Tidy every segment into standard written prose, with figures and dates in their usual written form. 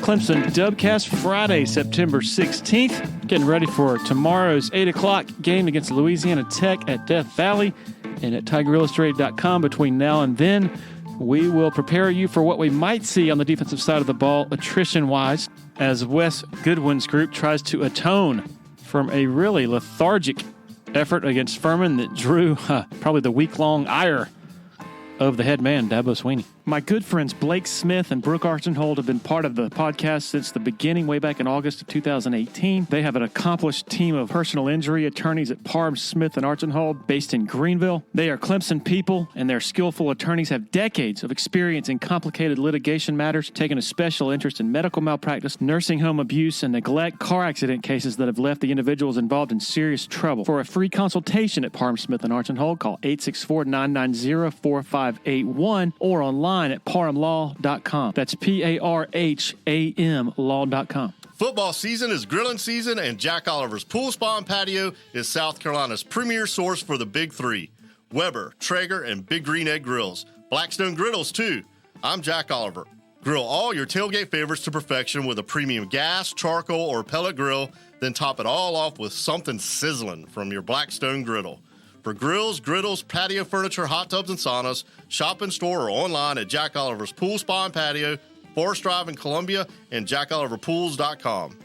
Clemson Dubcast, Friday, September 16th. Getting ready for tomorrow's 8 o'clock game against Louisiana Tech at Death Valley. And at TigerIllustrated.com between now and then, we will prepare you for what we might see on the defensive side of the ball, attrition-wise, as Wes Goodwin's group tries to atone from a really lethargic effort against Furman that drew probably the week-long ire of the head man, Dabo Swinney. My good friends Blake Smith and Brooke Archenhold have been part of the podcast since the beginning, way back in August of 2018. They have an accomplished team of personal injury attorneys at Parham, Smith, and Archenhold based in Greenville. They are Clemson people, and their skillful attorneys have decades of experience in complicated litigation matters, taking a special interest in medical malpractice, nursing home abuse, and neglect, car accident cases that have left the individuals involved in serious trouble. For a free consultation at Parham, Smith, and Archenhold, call 864-990-4581 or online at parhamlaw.com. That's PARHAM law.com. Football season is grilling season, and Jack Oliver's Pool Spa and Patio is South Carolina's premier source for the big three: Weber, Traeger, and Big Green Egg Grills. Blackstone Griddles, too. I'm Jack Oliver. Grill all your tailgate favorites to perfection with a premium gas, charcoal, or pellet grill, then top it all off with something sizzling from your Blackstone Griddle. For grills, griddles, patio furniture, hot tubs, and saunas, shop in store or online at Jack Oliver's Pool Spa and Patio, Forest Drive in Columbia, and jackoliverpools.com.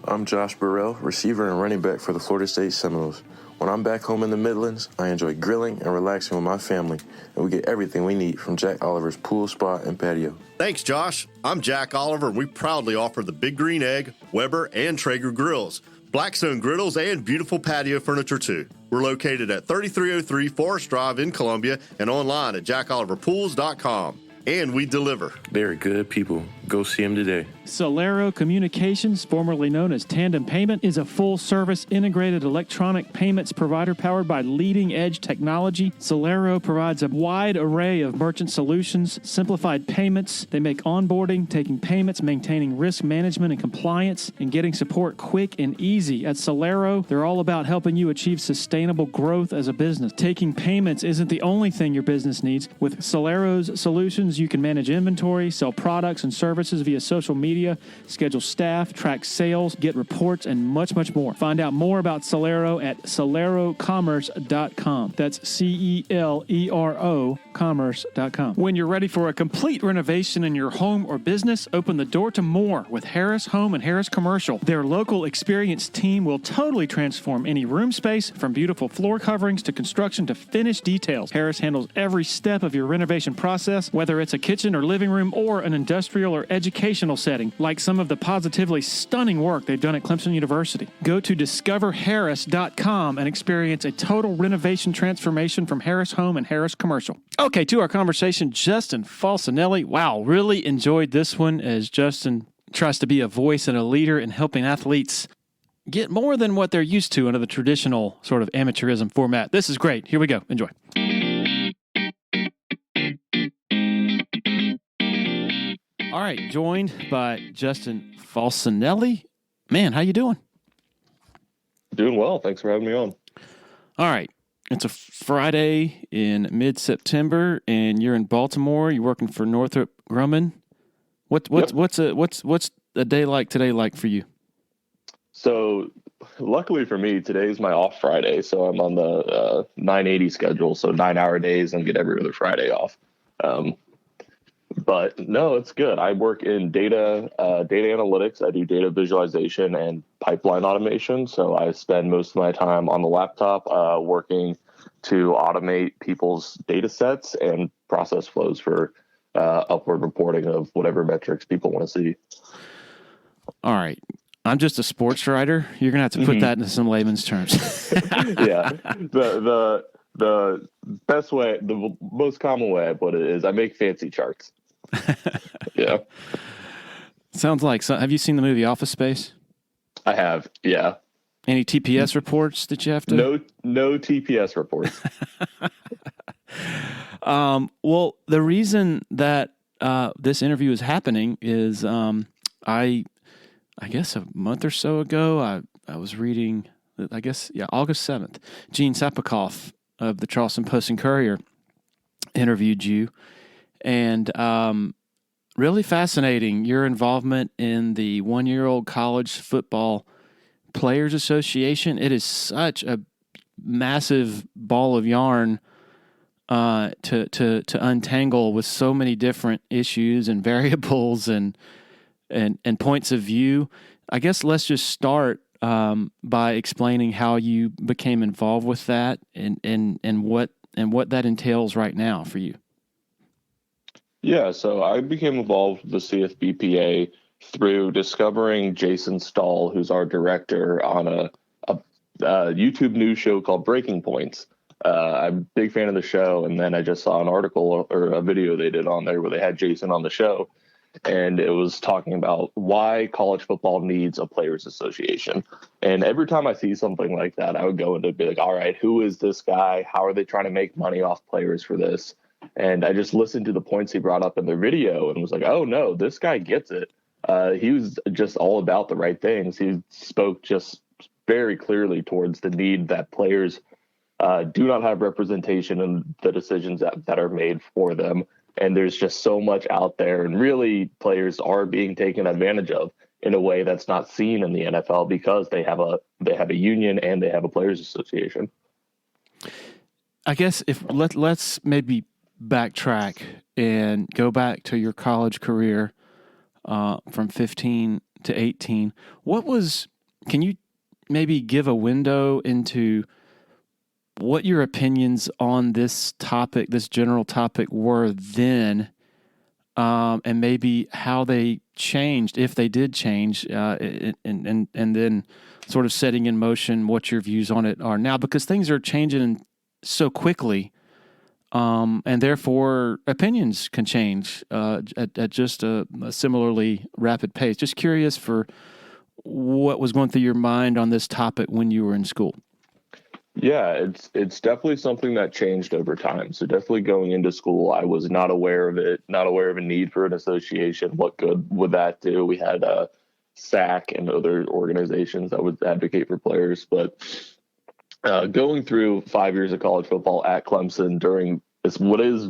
I'm Josh Burrell, receiver and running back for the Florida State Seminoles. When I'm back home in the Midlands, I enjoy grilling and relaxing with my family, and we get everything we need from Jack Oliver's Pool Spa and Patio. Thanks, Josh. I'm Jack Oliver, and we proudly offer the Big Green Egg, Weber, and Traeger grills, Blackstone griddles, and beautiful patio furniture, too. We're located at 3303 Forest Drive in Columbia and online at jackoliverpools.com. And we deliver. They're good people. Go see them today. Solero Communications, formerly known as Tandem Payment, is a full-service integrated electronic payments provider powered by leading-edge technology. Solero provides a wide array of merchant solutions, simplified payments. They make onboarding, taking payments, maintaining risk management and compliance, and getting support quick and easy. At Solero, they're all about helping you achieve sustainable growth as a business. Taking payments isn't the only thing your business needs. With Solero's solutions, you can manage inventory, sell products and services via social media, schedule staff, track sales, get reports, and much, much more. Find out more about Solero at solerocommerce.com. That's CELERO commerce.com. When you're ready for a complete renovation in your home or business, open the door to more with Harris Home and Harris Commercial. Their local experienced team will totally transform any room space, from beautiful floor coverings to construction to finished details. Harris handles every step of your renovation process, whether it's a kitchen or living room or an industrial or educational setting, like some of the positively stunning work they've done at Clemson University. Go to discoverharris.com and experience a total renovation transformation from Harris Home and Harris Commercial. Okay, to our conversation, Justin Falcinelli. Wow, really enjoyed this one as Justin tries to be a voice and a leader in helping athletes get more than what they're used to under the traditional sort of amateurism format. This is great. Here we go. Enjoy. All right, joined by Justin Falcinelli. Man, how you doing? Doing well. Thanks for having me on. All right. It's a Friday in mid-September, and you're in Baltimore. You're working for Northrup Grumman. What's a day like today like for you? So, luckily for me, today's my off Friday, so I'm on the 980 schedule, so 9-hour days, and get every other Friday off. But no, it's good. I work in data analytics. I do data visualization and pipeline automation. So I spend most of my time on the laptop working to automate people's data sets and process flows for upward reporting of whatever metrics people want to see. All right. I'm just a sports writer. You're going to have to put that into some layman's terms. Yeah. The best way, the most common way I put it is I make fancy charts. Yeah. Sounds like, have you seen the movie Office Space? I have, yeah. Any TPS reports that you have to? No TPS reports. Well, the reason that this interview is happening is I guess a month or so ago, I was reading, August 7th, Gene Sapikoff of the Charleston Post and Courier interviewed you. And really fascinating. Your involvement in the 1-year-old college football players association. It is such a massive ball of yarn to untangle with so many different issues and variables and points of view. I guess let's just start by explaining how you became involved with that and what that entails right now for you. Yeah, so I became involved with the CFBPA through discovering Jason Stahl, who's our director, on a YouTube news show called Breaking Points. I'm a big fan of the show, and then I just saw an article or a video they did on there where they had Jason on the show, and it was talking about why college football needs a players association. And every time I see something like that, I would go into be like, all right, who is this guy? How are they trying to make money off players for this? And I just listened to the points he brought up in their video and was like, oh no, this guy gets it. He was just all about the right things. He spoke just very clearly towards the need that players do not have representation in the decisions that are made for them. And there's just so much out there, and really players are being taken advantage of in a way that's not seen in the NFL because they have a union and they have a players association. I guess if let's maybe backtrack and go back to your college career from 15 to 18. Can you maybe give a window into what your opinions on this topic, this general topic, were then, and maybe how they changed, if they did change, and then sort of setting in motion what your views on it are now, because things are changing so quickly, and therefore opinions can change at just a similarly rapid pace. Just curious for what was going through your mind on this topic when you were in school. Yeah, it's definitely something that changed over time. So definitely going into school, I was not aware of it, not aware of a need for an association. What good would that do? We had SAC and other organizations that would advocate for players. But going through 5 years of college football at Clemson during what is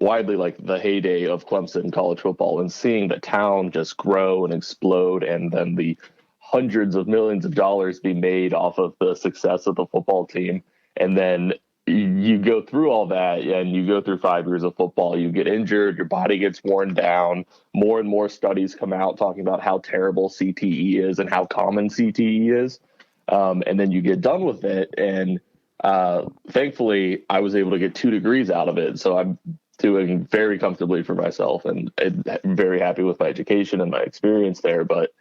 widely like the heyday of Clemson college football, and seeing the town just grow and explode, and then the hundreds of millions of dollars be made off of the success of the football team. And then you go through all that, and you go through 5 years of football, you get injured, your body gets worn down. More and more studies come out talking about how terrible CTE is and how common CTE is. And then you get done with it. And thankfully, I was able to get 2 degrees out of it. So I'm doing very comfortably for myself, and I'm very happy with my education and my experience there. But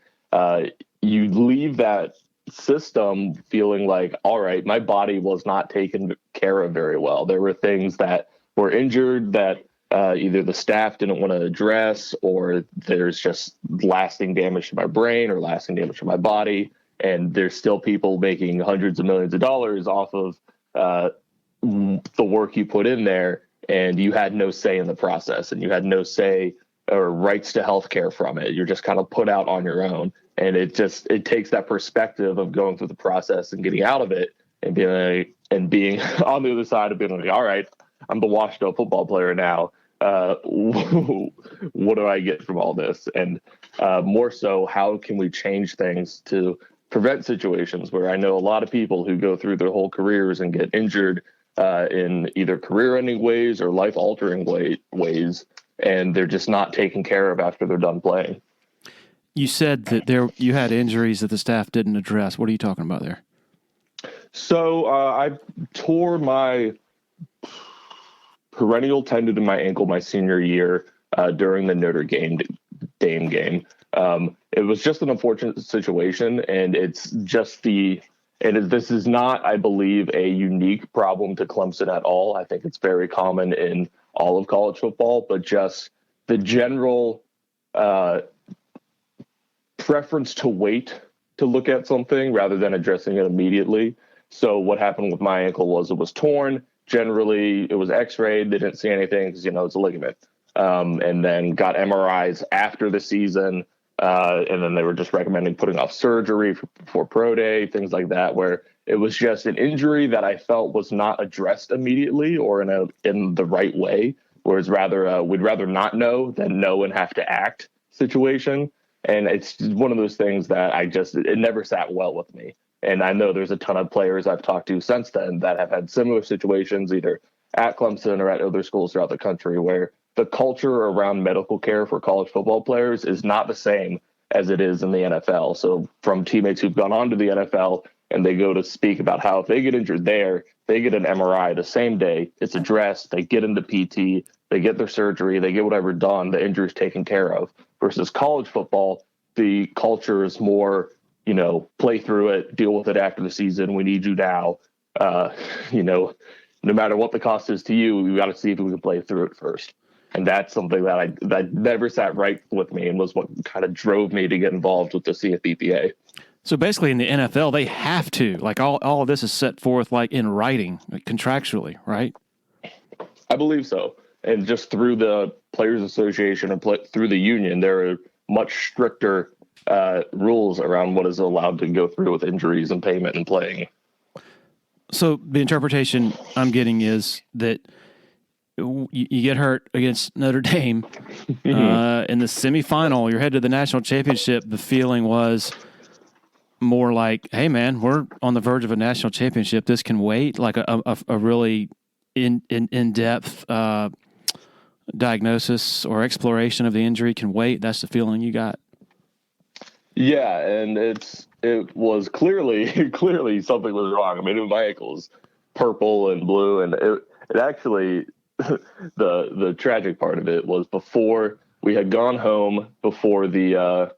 you leave that system feeling like, all right, my body was not taken care of very well. There were things that were injured that either the staff didn't want to address, or there's just lasting damage to my brain or lasting damage to my body. And there's still people making hundreds of millions of dollars off of the work you put in there, and you had no say in the process, and you had no say or rights to healthcare from it. You're just kind of put out on your own. And it takes that perspective of going through the process and getting out of it and being on the other side of being like, all right, I'm the washed up football player now. What do I get from all this? And more so, how can we change things to prevent situations where I know a lot of people who go through their whole careers and get injured in either career-ending ways or life-altering ways, and they're just not taken care of after they're done playing. You said that you had injuries that the staff didn't address. What are you talking about there? So I tore my perennial tendon in my ankle my senior year during the Notre Dame game. It was just an unfortunate situation, and this is not, I believe, a unique problem to Clemson at all. I think it's very common in all of college football, but just the general preference to wait to look at something rather than addressing it immediately. So what happened with my ankle was it was torn. Generally, it was x-rayed. They didn't see anything because, it's a ligament. And then got MRIs after the season. And then they were just recommending putting off surgery for pro day, things like that, where it was just an injury that I felt was not addressed immediately or in the right way. whereas we'd rather not know than know and have to act situation. And it's one of those things that it never sat well with me. And I know there's a ton of players I've talked to since then that have had similar situations, either at Clemson or at other schools throughout the country, where the culture around medical care for college football players is not the same as it is in the NFL. So from teammates who've gone on to the NFL and they go to speak about how if they get injured there, they get an MRI the same day, it's addressed, they get into PT, they get their surgery, they get whatever done, the injury is taken care of. Versus college football, the culture is more, play through it, deal with it after the season. We need you now. No matter what the cost is to you, we got to see if we can play through it first. And that's something that never sat right with me and was what kind of drove me to get involved with the CFBPA. So basically in the NFL, they have to, like all of this is set forth like in writing, like contractually, right? I believe so. And just through the Players Association and through the union, there are much stricter rules around what is allowed to go through with injuries and payment and playing. So the interpretation I'm getting is that you get hurt against Notre Dame in the semifinal, you're headed to the national championship. The feeling was more like, hey man, we're on the verge of a national championship. This can wait, like a really in-depth diagnosis or exploration of the injury can wait. That's the feeling you got. Yeah, and it was clearly something was wrong. I mean, my ankle was purple and blue, and it actually the tragic part of it was before we had gone home before the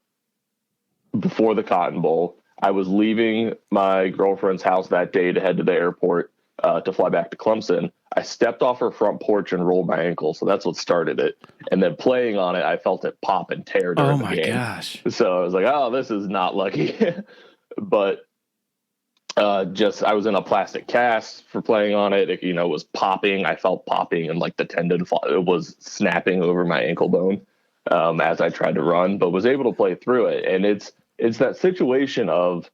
Cotton Bowl. I was leaving my girlfriend's house that day to head to the airport to fly back to Clemson. I stepped off her front porch and rolled my ankle, so that's what started it. And then playing on it, I felt it pop and tear during the game. Oh, my gosh. So I was like, oh, this is not lucky. But I was in a plastic cast for playing on it. It, was popping. I felt popping, and like the tendon, it was snapping over my ankle bone as I tried to run, but was able to play through it. And it's that situation of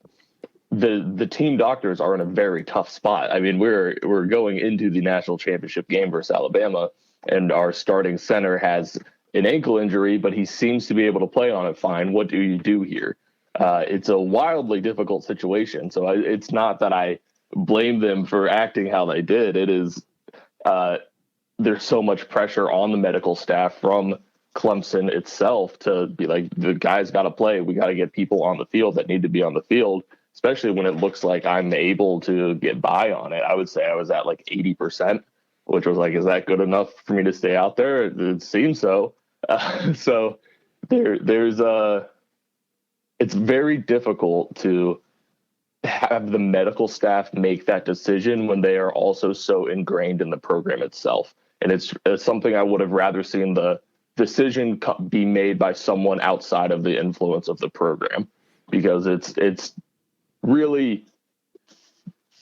the team doctors are in a very tough spot. I mean, we're going into the national championship game versus Alabama, and our starting center has an ankle injury, but he seems to be able to play on it fine. What do you do here? It's a wildly difficult situation. So it's not that I blame them for acting how they did. It is there's so much pressure on the medical staff from Clemson itself to be like, the guys got to play. We got to get people on the field that need to be on the field, especially when it looks like I'm able to get by on it. I would say I was at like 80%, which was like, is that good enough for me to stay out there? It seems so. So it's very difficult to have the medical staff make that decision when they are also so ingrained in the program itself. And it's something I would have rather seen the decision be made by someone outside of the influence of the program, because it's really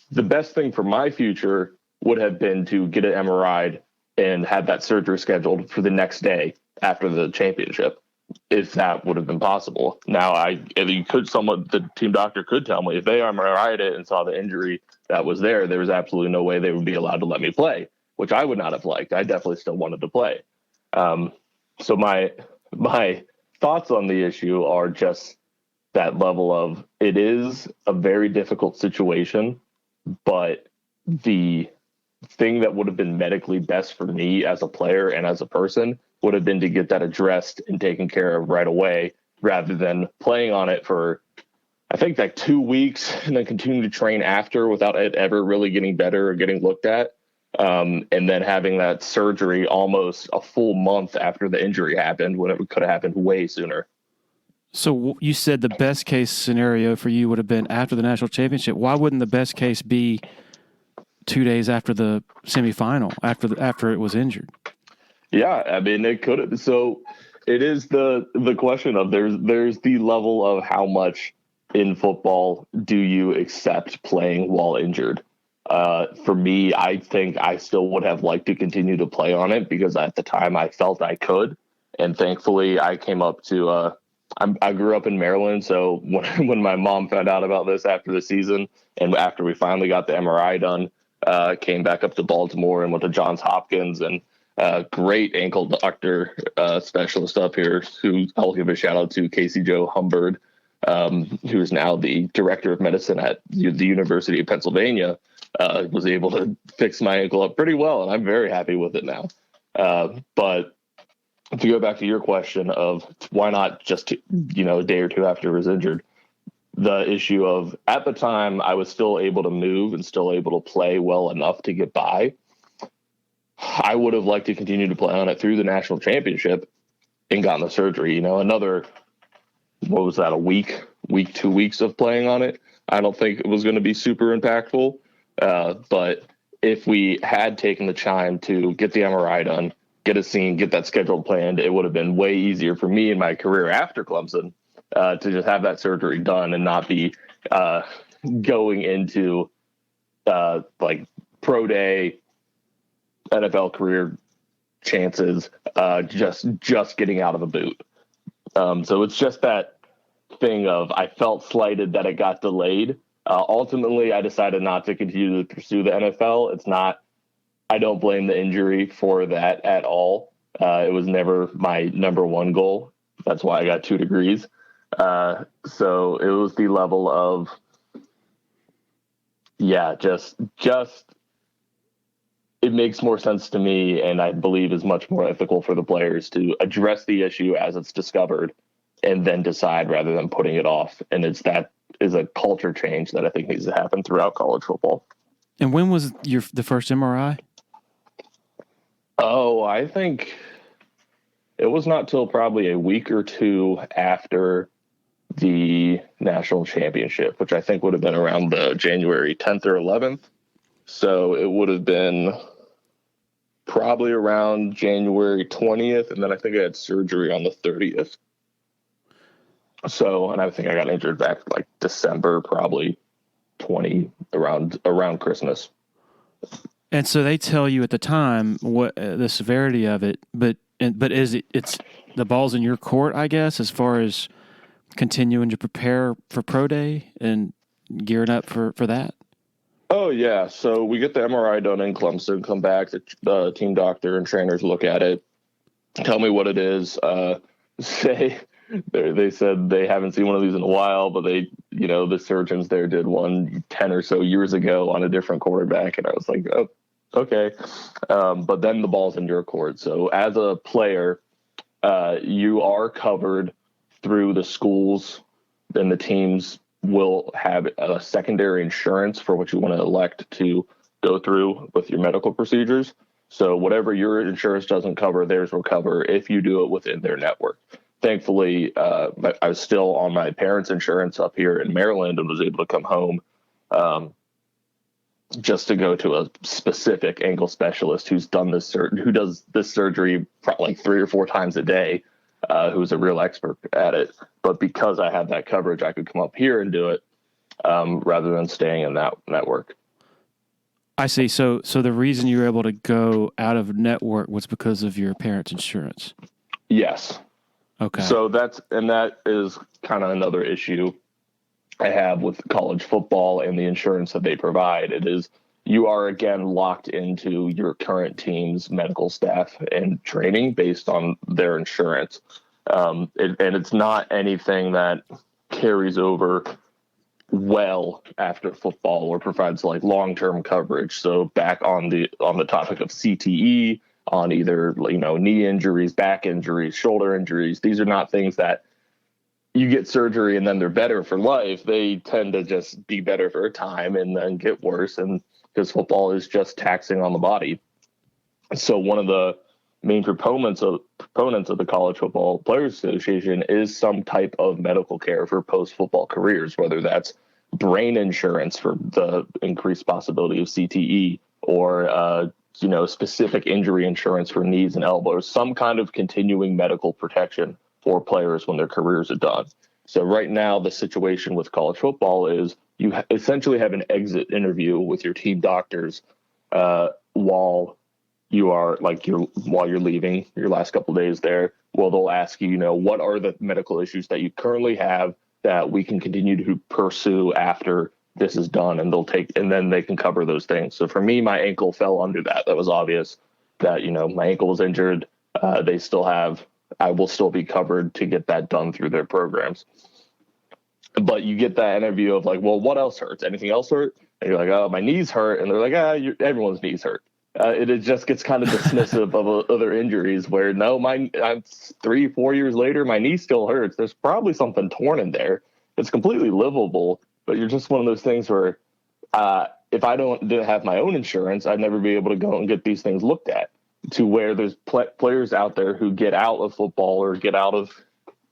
the best thing for my future would have been to get an MRI and have that surgery scheduled for the next day after the championship, if that would have been possible. Now, the team doctor could tell me if they MRI'd it and saw the injury that was there was absolutely no way they would be allowed to let me play, which I would not have liked. I definitely still wanted to play. So my thoughts on the issue are just that level of, it is a very difficult situation, but the thing that would have been medically best for me as a player and as a person would have been to get that addressed and taken care of right away, rather than playing on it for, I think, like 2 weeks and then continuing to train after without it ever really getting better or getting looked at. And then having that surgery almost a full month after the injury happened, when it could have happened way sooner. So you said the best case scenario for you would have been after the national championship. Why wouldn't the best case be 2 days after the semifinal, after it was injured? Yeah, I mean, it could have. So it is the question of there's the level of how much in football do you accept playing while injured. For me, I think I still would have liked to continue to play on it, because at the time I felt I could. And thankfully I came up to, I grew up in Maryland. So when my mom found out about this after the season, and after we finally got the MRI done, came back up to Baltimore and went to Johns Hopkins. And great ankle doctor specialist up here, who I'll give a shout out to, Casey Joe Humbird, who is now the director of medicine at the University of Pennsylvania, was able to fix my ankle up pretty well, and I'm very happy with it now. But to go back to your question of why not just, a day or two after I was injured, the issue of at the time I was still able to move and still able to play well enough to get by. I would have liked to continue to play on it through the national championship and gotten the surgery. Another, what was that, a week, 2 weeks of playing on it. I don't think it was going to be super impactful. But if we had taken the time to get the MRI done, get a scene, get that schedule planned, it would have been way easier for me in my career after Clemson to just have that surgery done and not be going into like pro day, NFL career chances, just getting out of the boot. So it's just that thing of I felt slighted that it got delayed. Ultimately, I decided not to continue to pursue the NFL. It's not, I don't blame the injury for that at all. It was never my number one goal. That's why I got 2 degrees. So it was the level of, just it makes more sense to me, and I believe is much more ethical for the players to address the issue as it's discovered and then decide rather than putting it off. And that is a culture change that I think needs to happen throughout college football. And when was the first MRI? Oh, I think it was not till probably a week or 2 after the national championship, which I think would have been around the January 10th or 11th. So it would have been probably around January 20th. And then I think I had surgery on the 30th. So, and I think I got injured back like December, probably 20, around Christmas. And so they tell you at the time what the severity of it, but it's the ball's in your court, I guess, as far as continuing to prepare for pro day and gearing up for that. Oh yeah. So we get the MRI done in Clemson, come back, the team doctor and trainers look at it, tell me what it is, they said they haven't seen one of these in a while, but they, the surgeons there did one 10 or so years ago on a different quarterback. And I was like, oh, okay. But then the ball's in your court. So as a player, you are covered through the schools, then the teams will have a secondary insurance for what you want to elect to go through with your medical procedures. So whatever your insurance doesn't cover, theirs will cover if you do it within their network. Thankfully, I was still on my parents' insurance up here in Maryland and was able to come home just to go to a specific ankle specialist who does this surgery probably like 3 or 4 times a day, who's a real expert at it. But because I had that coverage, I could come up here and do it rather than staying in that network. I see. So the reason you were able to go out of network was because of your parents' insurance. Yes. Okay. So that is kind of another issue I have with college football and the insurance that they provide. It is, you are again locked into your current team's medical staff and training based on their insurance. And it's not anything that carries over well after football or provides like long-term coverage. So back on the topic of CTE, on either, knee injuries, back injuries, shoulder injuries, these are not things that you get surgery and then they're better for life. They tend to just be better for a time and then get worse, and because football is just taxing on the body. So one of the main proponents of the College Football Players Association is some type of medical care for post-football careers, whether that's brain insurance for the increased possibility of CTE or specific injury insurance for knees and elbows, some kind of continuing medical protection for players when their careers are done. So right now, the situation with college football is you essentially have an exit interview with your team doctors while you're leaving your last couple of days there. Well, they'll ask you, what are the medical issues that you currently have that we can continue to pursue after this is done, and then they can cover those things. So for me, my ankle fell under that. That was obvious. that, my ankle was injured, I will still be covered to get that done through their programs. But you get that interview of like, well, what else hurts? Anything else hurt? And you're like, oh, my knees hurt. And they're like, everyone's knees hurt. It just gets kind of dismissive of other injuries where, no, I'm 3-4 years later, my knee still hurts. There's probably something torn in there. It's completely livable, but you're just one of those things where if I didn't have my own insurance, I'd never be able to go and get these things looked at, to where there's players out there who get out of football or get out of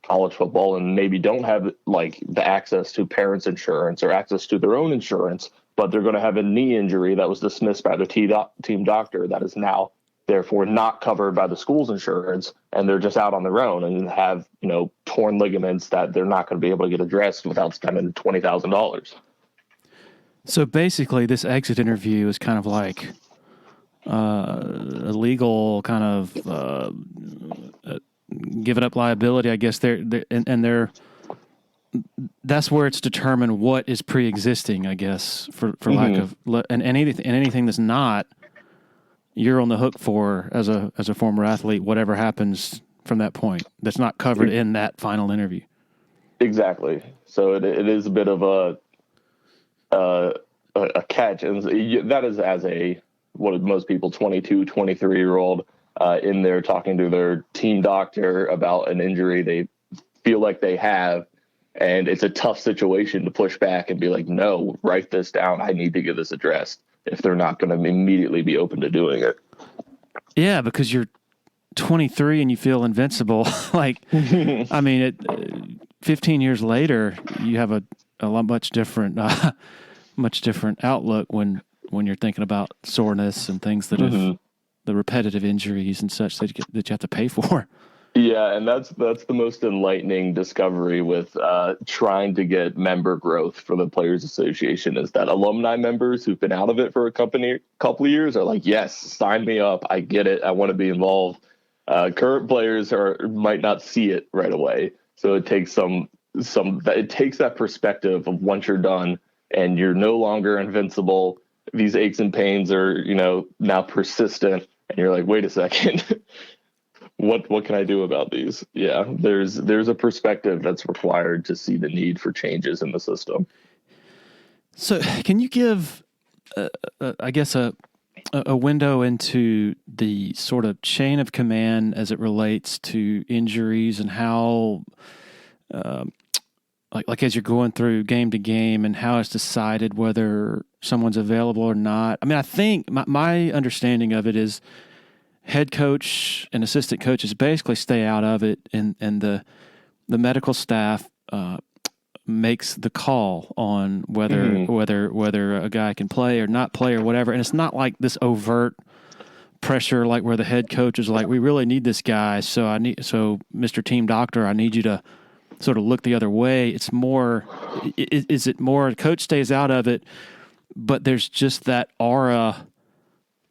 college football and maybe don't have like the access to parents' insurance or access to their own insurance, but they're going to have a knee injury that was dismissed by the team doctor that is now therefore not covered by the school's insurance, and they're just out on their own and have, torn ligaments that they're not going to be able to get addressed without spending $20,000. So basically this exit interview is kind of like a legal kind of giving up liability, I guess. That's where it's determined what is pre-existing, I guess, for lack of, and anything that's not, you're on the hook for as a former athlete, whatever happens from that point that's not covered in that final interview. Exactly. So it is a bit of a catch, and that is as what most people, 22, 23-year-old in there talking to their team doctor about an injury they feel like they have. And it's a tough situation to push back and be like, no, write this down. I need to get this addressed, if they're not going to immediately be open to doing it. Yeah, because you're 23 and you feel invincible. Like, I mean, 15 years later, you have a much different outlook when you're thinking about soreness and things that have the repetitive injuries and such that you have to pay for. Yeah, and that's the most enlightening discovery with trying to get member growth for the Players Association, is that alumni members who've been out of it for a couple of years are like, yes, sign me up. I get it. I want to be involved. Current players might not see it right away, so it takes it takes that perspective of once you're done and you're no longer invincible. These aches and pains are now persistent, and you're like, wait a second. What can I do about these? Yeah, there's a perspective that's required to see the need for changes in the system. So can you give, I guess, a window into the sort of chain of command as it relates to injuries and how, like as you're going through game to game and how it's decided whether someone's available or not? I mean, I think my understanding of it is head coach and assistant coaches basically stay out of it, and the medical staff makes the call on whether a guy can play or not play or whatever. And it's not like this overt pressure, like where the head coach is like, we really need this guy, so Mr. Team Doctor, I need you to sort of look the other way. It's more, is it more coach stays out of it, but there's just that aura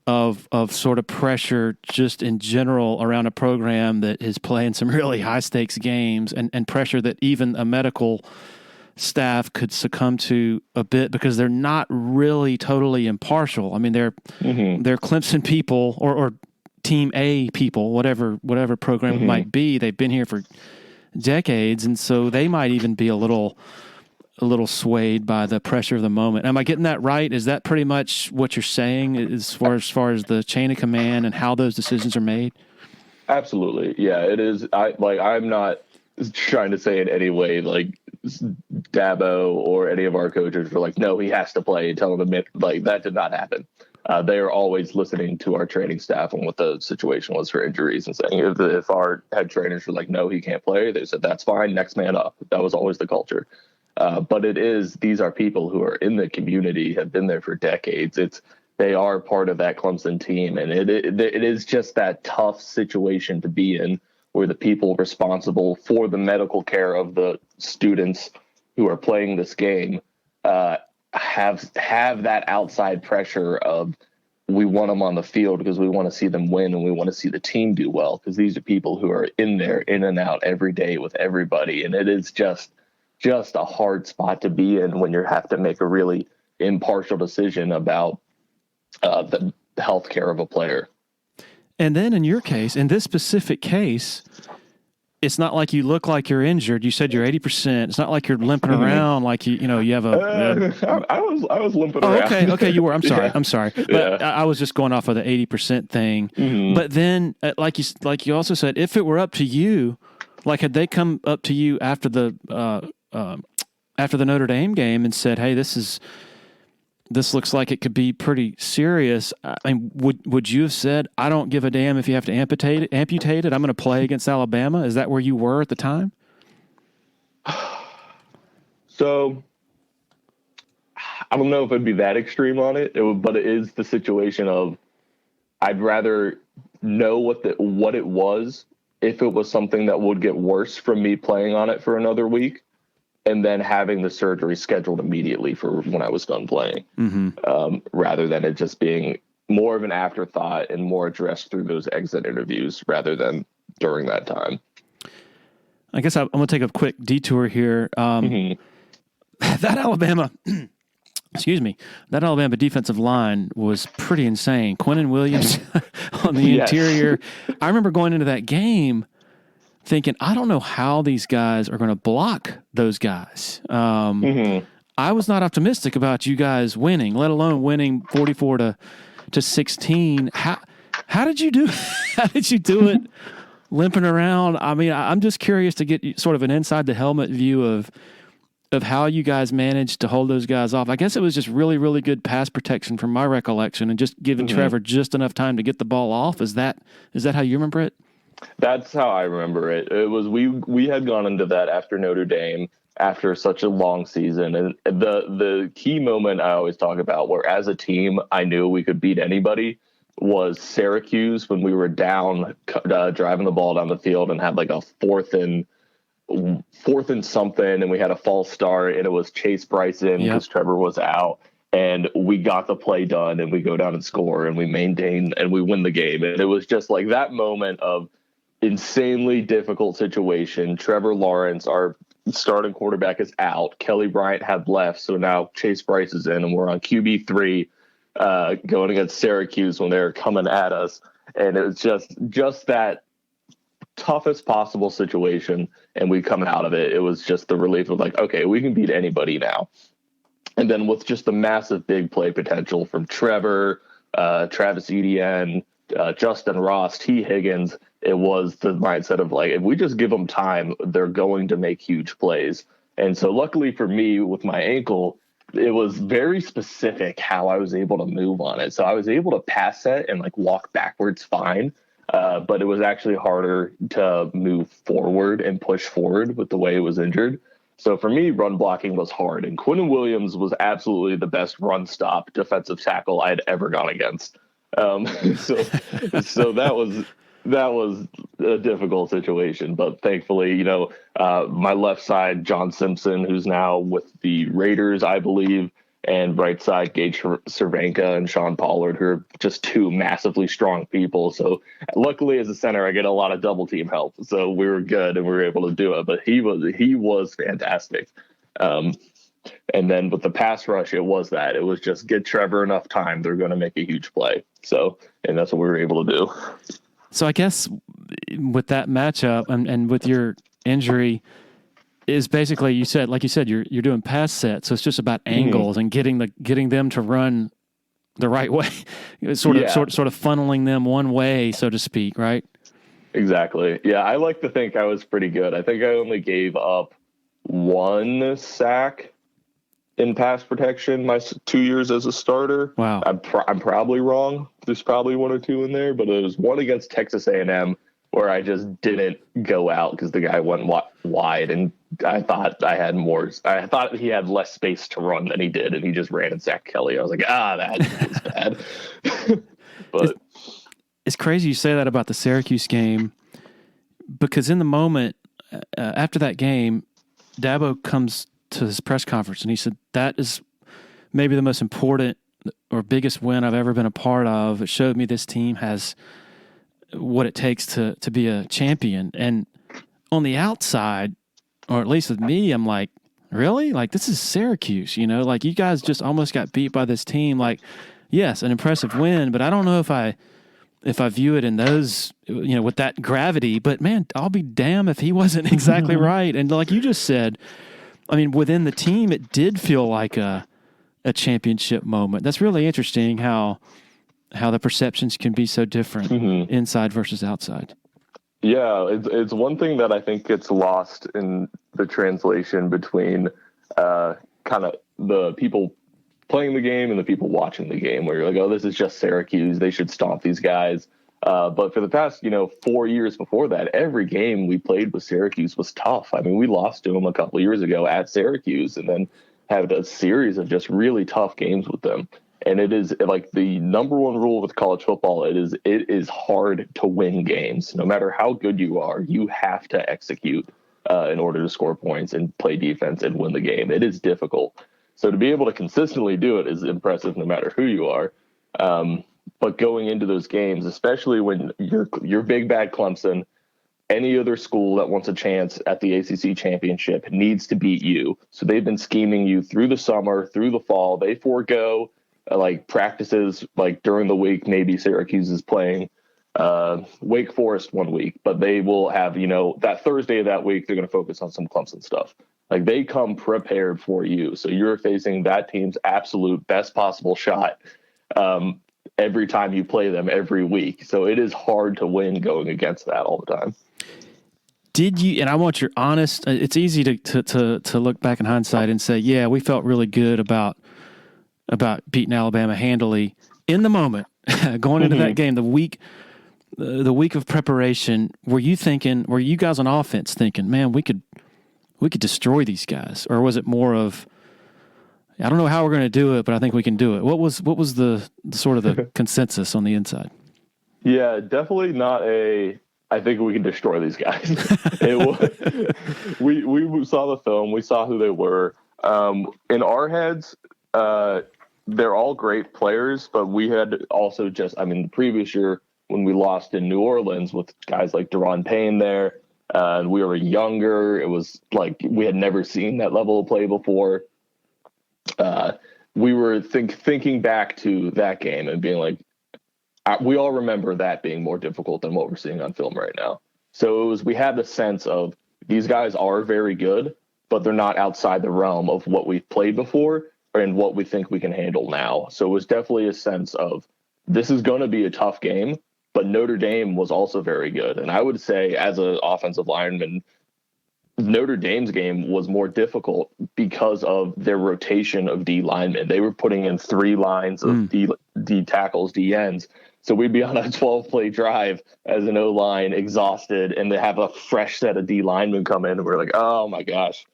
of sort of pressure just in general around a program that is playing some really high stakes games, and pressure that even a medical staff could succumb to a bit, because they're not really totally impartial. I mean, they're Clemson people or Team A people, whatever program it might be. They've been here for decades, and so they might even be a little swayed by the pressure of the moment. Am I getting that right? Is that pretty much what you're saying as far as the chain of command and how those decisions are made? Absolutely. Yeah, it is. I'm not trying to say in any way like Dabo or any of our coaches were like, no, he has to play, and telling them like that did not happen. They are always listening to our training staff on what the situation was for injuries, and saying if our head trainers were like, no, he can't play, they said, that's fine, next man up. That was always the culture. But these are people who are in the community, have been there for decades. They are part of that Clemson team. And it is just that tough situation to be in, where the people responsible for the medical care of the students who are playing this game have that outside pressure of, we want them on the field because we want to see them win and we want to see the team do well, because these are people who are in there, in and out every day with everybody. And it is just a hard spot to be in when you have to make a really impartial decision about the health care of a player. And then in your case, in this specific case, it's not like you look like you're injured. You said you're 80%. It's not like you're limping around like you have a. I was limping Oh, around. okay. You were. I'm sorry. Yeah. I'm sorry. But I was just going off of the 80% thing. Mm-hmm. But then, like you also said, if it were up to you, like had they come up to you after the Notre Dame game and said, "Hey, this looks like it could be pretty serious." I mean, would you have said, "I don't give a damn if you have to amputate it. I'm going to play against Alabama"? Is that where you were at the time? So I don't know if it'd be that extreme on it, but it is the situation of I'd rather know what it was if it was something that would get worse from me playing on it for another week, and then having the surgery scheduled immediately for when I was done playing, rather than it just being more of an afterthought and more addressed through those exit interviews rather than during that time. I guess I'm going to take a quick detour here. That Alabama, that Alabama defensive line was pretty insane. Quinnen Williams on the interior. I remember going into that game thinking, I don't know how these guys are going to block those guys. I was not optimistic about you guys winning, let alone winning 44 to 16. How did you do? How did you do it? Limping around. I mean, I'm just curious to get sort of an inside the helmet view of how you guys managed to hold those guys off. I guess it was just really, really good pass protection from my recollection, and just giving Trevor just enough time to get the ball off. Is that how you remember it? That's how I remember it. It was we had gone into that after Notre Dame after such a long season, and the key moment I always talk about, where as a team I knew we could beat anybody, was Syracuse when we were down driving the ball down the field and had like a fourth and something, and we had a false start, and it was Chase Bryson because Trevor was out, and we got the play done, and we go down and score, and we maintain, and we win the game. And it was just like that moment of insanely difficult situation. Trevor Lawrence, our starting quarterback, is out. Kelly Bryant had left, so now Chase Bryce is in, and we're on QB3 going against Syracuse when they're coming at us. And it was just that toughest possible situation, and we come out of it. It was just the relief of like, okay, we can beat anybody now. And then with just the massive big play potential from Trevor, Travis Etienne, Justin Ross, T. Higgins, it was the mindset of like, if we just give them time, they're going to make huge plays. And so luckily for me with my ankle, it was very specific how I was able to move on it. So I was able to pass set and like walk backwards fine. But it was actually harder to move forward and push forward with the way it was injured. So for me, run blocking was hard. And Quinnen Williams was absolutely the best run stop defensive tackle I had ever gone against. So that was a difficult situation. But thankfully, my left side, John Simpson, who's now with the Raiders, I believe, and right side, Gage Cervenka and Sean Pollard, who are just two massively strong people. So luckily as a center, I get a lot of double team help. So we were good and we were able to do it, but he was fantastic. And then with the pass rush, it was just get Trevor enough time. They're going to make a huge play. So, and that's what we were able to do. So I guess with that matchup and with your injury, is basically like you said, you're doing pass sets, so it's just about angles and getting them to run the right way, sort of funneling them one way, so to speak, right? Exactly. Yeah, I like to think I was pretty good. I think I only gave up one sack in pass protection my 2 years as a starter. Wow. I'm probably wrong. There's probably one or two in there, but it was one against Texas A&M where I just didn't go out because the guy went wide, and I thought I had more. I thought he had less space to run than he did, and he just ran and sacked Kelly. I was like, that was bad. But it's crazy you say that about the Syracuse game, because in the moment after that game, Dabo comes to his press conference and he said, that is maybe the most important or biggest win I've ever been a part of. It showed me this team has what it takes to be a champion. And on the outside, or at least with me, I'm like, really? Like, this is Syracuse, like you guys just almost got beat by this team. Like, yes, an impressive win, but I don't know if I if I view it in those, with that gravity. But man, I'll be damned if he wasn't exactly right. And like you just said, I mean, within the team, it did feel like a championship moment. That's really interesting how the perceptions can be so different inside versus outside. Yeah, it's one thing that I think gets lost in the translation between kind of the people playing the game and the people watching the game, where you're like, oh, this is just Syracuse, they should stomp these guys. But for the past, 4 years before that, every game we played with Syracuse was tough. I mean, we lost to them a couple of years ago at Syracuse and then had a series of just really tough games with them. And it is like the number one rule with college football. It is hard to win games. No matter how good you are, you have to execute in order to score points and play defense and win the game. It is difficult. So to be able to consistently do it is impressive no matter who you are. But going into those games, especially when you're big bad Clemson, any other school that wants a chance at the ACC championship needs to beat you. So they've been scheming you through the summer, through the fall. They forego practices during the week. Maybe Syracuse is playing Wake Forest one week, but they will have, that Thursday of that week, they're going to focus on some Clemson stuff. They come prepared for you. So you're facing that team's absolute best possible shot every time you play them every week. So it is hard to win going against that all the time. Did you, and I want your honest, it's easy to look back in hindsight and say, yeah, we felt really good about beating Alabama handily in the moment, going into that game, the week of preparation. Were you guys on offense thinking, man, we could destroy these guys? Or was it more of, I don't know how we're going to do it, but I think we can do it? What was the sort of the consensus on the inside? Yeah, definitely not I think we can destroy these guys. We saw the film. We saw who they were. In our heads, they're all great players, but we had also the previous year when we lost in New Orleans with guys like Deron Payne there, and we were younger. It was like we had never seen that level of play before. We were thinking back to that game and being like, we all remember that being more difficult than what we're seeing on film right now. So we had the sense of these guys are very good, but they're not outside the realm of what we've played before and what we think we can handle now. So it was definitely a sense of this is going to be a tough game, but Notre Dame was also very good. And I would say as an offensive lineman, Notre Dame's game was more difficult because of their rotation of D linemen. They were putting in 3 lines of D tackles, D ends. So we'd be on a 12-play drive as an O-line, exhausted, and they have a fresh set of D linemen come in, and we're like, oh my gosh,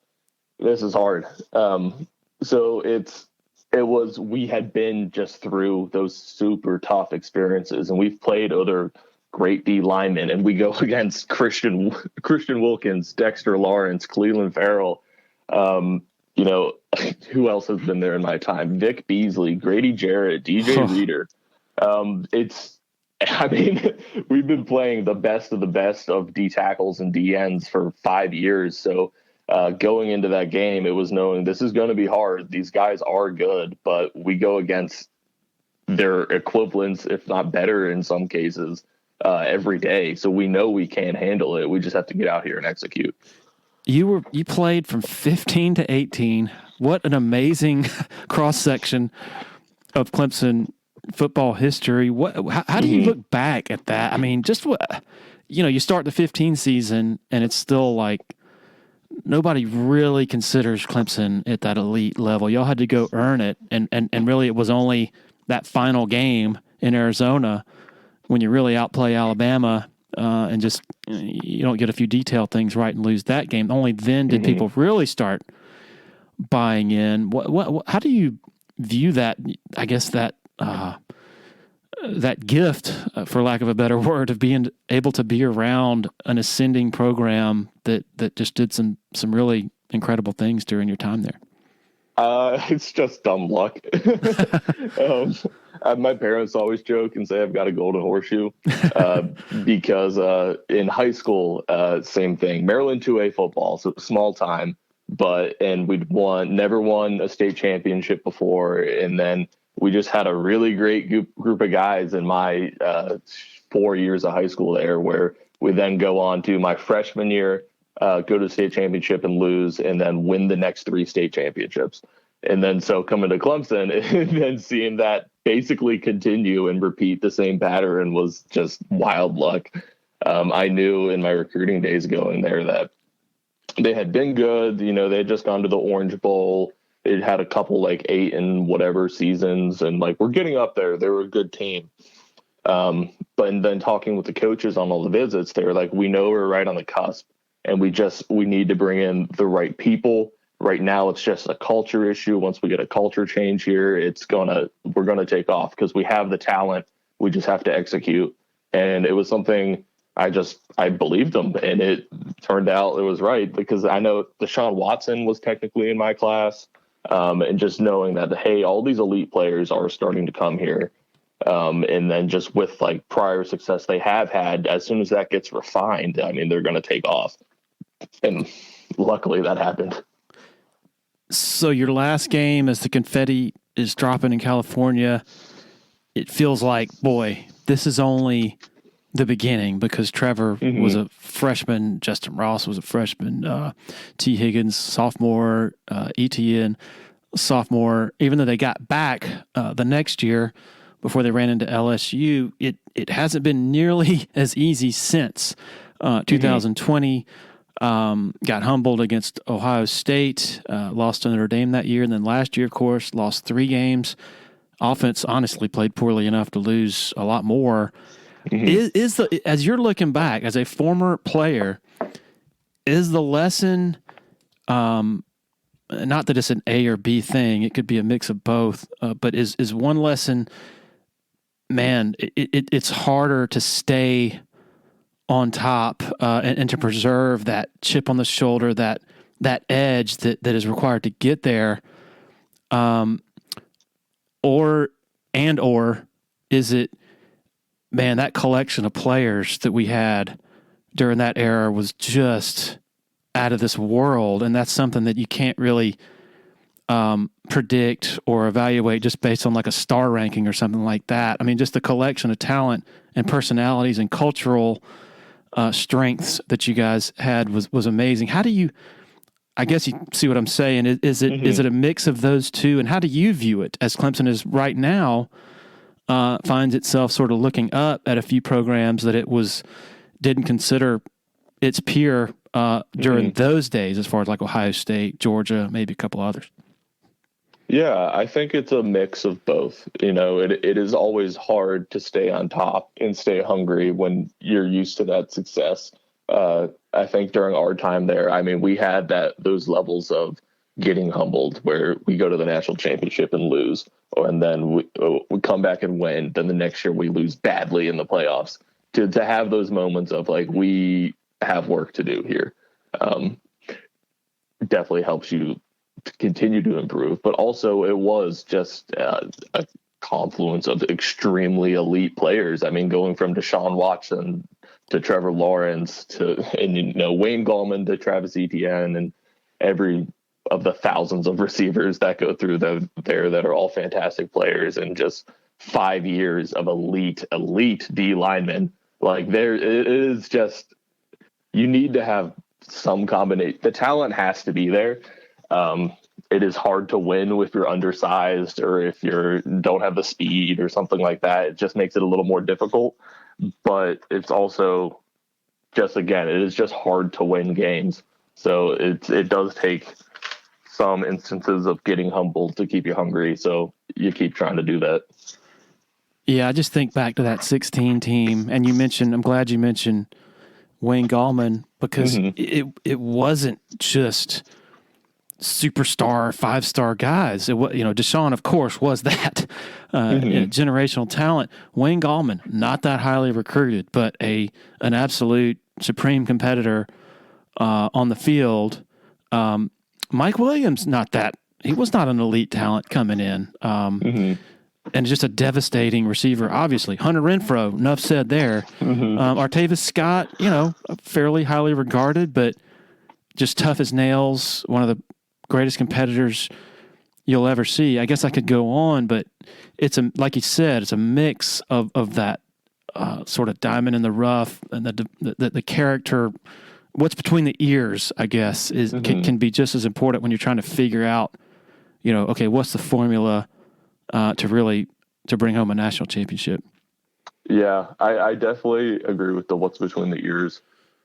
this is hard. So we had been just through those super tough experiences, and we've played other great D linemen, and we go against Christian Wilkins, Dexter Lawrence, Cleveland Farrell. Who else has been there in my time? Vic Beasley, Grady Jarrett, DJ Reader. We've been playing the best of D tackles and D ends for 5 years. So going into that game, it was knowing this is going to be hard. These guys are good, but we go against their equivalents, if not better in some cases, every day. So we know we can handle it. We just have to get out here and execute. You played from 15 to 18. What an amazing cross section of Clemson football history. How do you look back at that? I mean, just what, you start the 15 season and it's still like nobody really considers Clemson at that elite level. Y'all had to go earn it. And really it was only that final game in Arizona when you really outplay Alabama and just you don't get a few detailed things right and lose that game. Only then did people really start buying in. How do you view that? I guess that gift, for lack of a better word, of being able to be around an ascending program that just did some really incredible things during your time there. It's just dumb luck. My parents always joke and say I've got a golden horseshoe because in high school, same thing. Maryland 2A football, so small time, and we'd never won a state championship before, and then we just had a really great group of guys in my 4 years of high school there, where we then go on to my freshman year, go to the state championship and lose, and then win the next 3 state championships. And then so coming to Clemson and then seeing that basically continue and repeat the same pattern was just wild luck. I knew in my recruiting days going there that they had been good. They had just gone to the Orange Bowl. It had a couple 8 and whatever seasons, and we're getting up there. They were a good team. But then talking with the coaches on all the visits, they were like, we know we're right on the cusp, and we need to bring in the right people. Right now, it's just a culture issue. Once we get a culture change here, we're gonna take off because we have the talent. We just have to execute. And it was something I believed them, and it turned out it was right, because I know Deshaun Watson was technically in my class, and just knowing that, hey, all these elite players are starting to come here. And then just with prior success they have had, as soon as that gets refined, I mean, they're going to take off. And luckily that happened. So your last game, as the confetti is dropping in California, it feels like, boy, this is only the beginning, because Trevor was a freshman, Justin Ross was a freshman, T. Higgins, sophomore, ETN, sophomore. Even though they got back the next year before they ran into LSU, it hasn't been nearly as easy since 2020. Got humbled against Ohio State, lost to Notre Dame that year, and then last year, of course, lost 3 games. Offense honestly played poorly enough to lose a lot more. As you're looking back as a former player, is the lesson, not that it's an A or B thing, it could be a mix of both, but is one lesson, man, it's harder to stay on top and to preserve that chip on the shoulder, that edge that is required to get there, or is it, man, that collection of players that we had during that era was just out of this world, and that's something that you can't really predict or evaluate just based on a star ranking or something like that. I mean, just the collection of talent and personalities and cultural strengths that you guys had was amazing. How do you, I guess you see what I'm saying, is it a mix of those two, and how do you view it as Clemson is right now, finds itself sort of looking up at a few programs that it didn't consider its peer during those days, as far as Ohio State, Georgia, maybe a couple others? Yeah, I think it's a mix of both. It is always hard to stay on top and stay hungry when you're used to that success. I think during our time there, I mean, we had those levels of getting humbled where we go to the national championship and lose, and then we come back and win. Then the next year we lose badly in the playoffs. To have those moments of we have work to do here, definitely helps you to continue to improve. But also it was just a confluence of extremely elite players. I mean, going from Deshaun Watson to Trevor Lawrence and Wayne Gallman to Travis Etienne, and every of the thousands of receivers that go through there that are all fantastic players, and just 5 years of elite D linemen. There it is, just, you need to have some combination. The talent has to be there. It is hard to win if you're undersized or if you don't have the speed or something like that. It just makes it a little more difficult. But it's also just, again, it is just hard to win games. So it does take some instances of getting humbled to keep you hungry. So you keep trying to do that. Yeah, I just think back to that 16 team, and I'm glad you mentioned Wayne Gallman, because it wasn't just superstar 5-star guys. It was, Deshaun, of course, was that generational talent. Wayne Gallman, not that highly recruited, but an absolute supreme competitor on the field. Mike Williams, he was not an elite talent coming in. And just a devastating receiver, obviously. Hunter Renfrow, enough said there. Artavis Scott, fairly highly regarded, but just tough as nails, one of the greatest competitors you'll ever see. I guess I could go on, but it's like you said, it's a mix of that sort of diamond in the rough, and the character, what's between the ears, I guess, is can be just as important when you're trying to figure out, okay, what's the formula to bring home a national championship. Yeah, I definitely agree with the what's between the ears.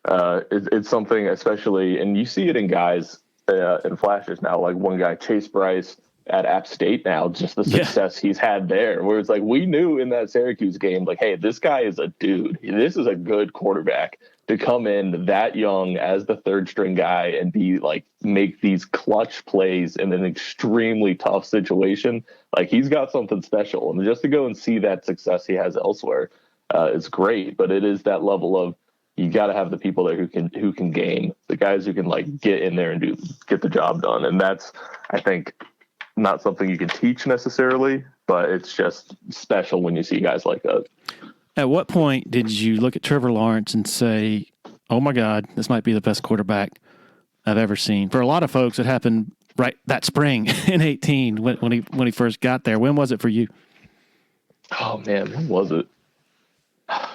It's something, especially, and you see it in guys in flashes now, like one guy, Chase Bryce at App State now, just the success he's had there, where it's like, we knew in that Syracuse game, like, hey, this guy is a dude. This is a good quarterback to come in that young as the third string guy and be like, make these clutch plays in an extremely tough situation. Like, he's got something special. And just to go and see that success he has elsewhere, it's great. But it is that level of, you got to have the people there who can game, the guys who can like get in there and get the job done. And that's, I think, not something you can teach necessarily, but it's just special when you see guys like that. At what point did you look at Trevor Lawrence and say, oh my God, this might be the best quarterback I've ever seen? For a lot of folks, it happened right that spring in 2018 when he first got there. When was it for you? Oh man, when was it?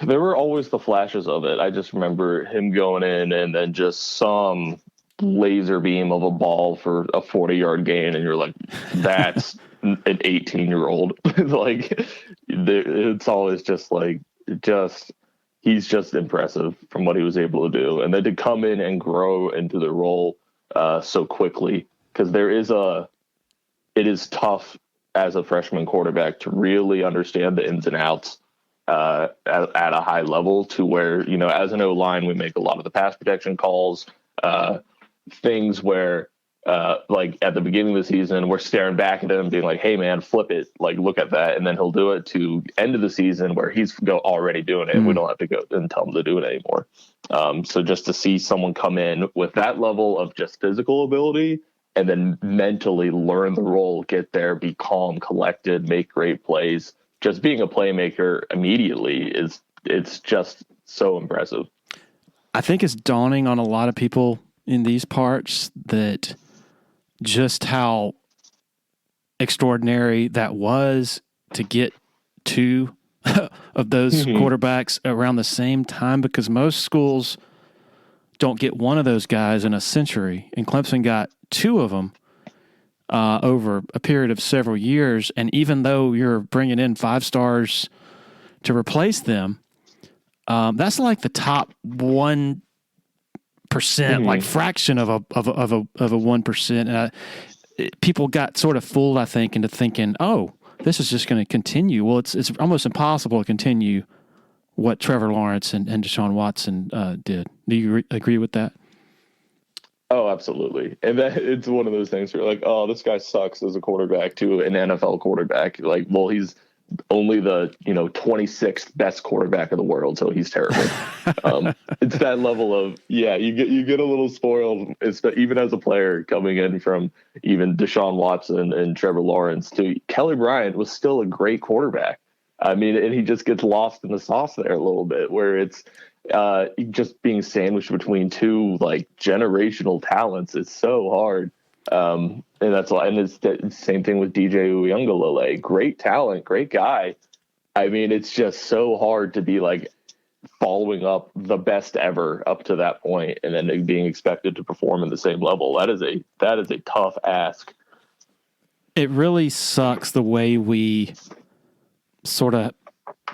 There were always the flashes of it. I just remember him going in and then just some laser beam of a ball for a 40-yard gain, and you're like, that's an 18-year-old. Like, it's always just like, he's just impressive from what he was able to do. And then to come in and grow into the role so quickly, because it is tough as a freshman quarterback to really understand the ins and outs at a high level, to where, as an O-line, we make a lot of the pass protection calls, things where like at the beginning of the season, we're staring back at him being like, hey man, flip it, like look at that. And then he'll do it to end of the season where he's already doing it. And we don't have to go and tell him to do it anymore. So just to see someone come in with that level of just physical ability and then mentally learn the role, get there, be calm, collected, make great plays, just being a playmaker immediately it's just so impressive. I think it's dawning on a lot of people in these parts that just how extraordinary that was to get two of those quarterbacks around the same time, because most schools don't get one of those guys in a century, and Clemson got two of them over a period of several years. And even though you're bringing in 5 stars to replace them, that's like the top 1%, like fraction of a 1%. And people got sort of fooled, I think, into thinking, oh, this is just going to continue. Well, it's almost impossible to continue what Trevor Lawrence and Deshaun Watson did. Do you agree with that? Oh, absolutely. And that it's one of those things where you're like, oh, this guy sucks as a quarterback to an NFL quarterback. Like, well, he's only the 26th best quarterback in the world, so he's terrible. It's that level of you get a little spoiled. It's even as a player coming in from even Deshaun Watson and Trevor Lawrence to Kelly Bryant was still a great quarterback. I mean, and he just gets lost in the sauce there a little bit, where it's just being sandwiched between two like generational talents is so hard. And that's all. And it's the same thing with DJ Uiagalelei. Great talent, great guy. I mean, it's just so hard to be like following up the best ever up to that point and then being expected to perform in the same level. That is a tough ask. It really sucks the way we sort of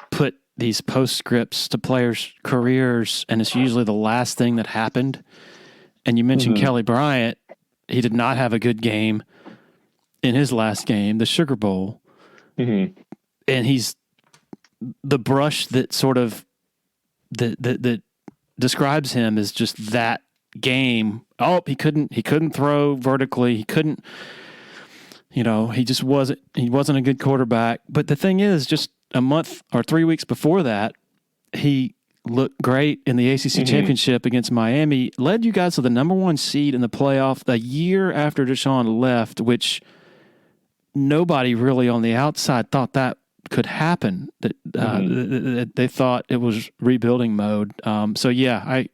put these postscripts to players' careers, and it's usually the last thing that happened. And you mentioned Kelly Bryant. He did not have a good game in his last game, the Sugar Bowl. And he's the brush that sort of that describes him as just that game. Oh, he couldn't throw vertically. He couldn't, he just wasn't a good quarterback. But the thing is, just a month or 3 weeks before that, he looked great in the ACC championship against Miami, led you guys to the number 1 seed in the playoff the year after Deshaun left, which nobody really on the outside thought that could happen. That they thought it was rebuilding mode. So yeah, I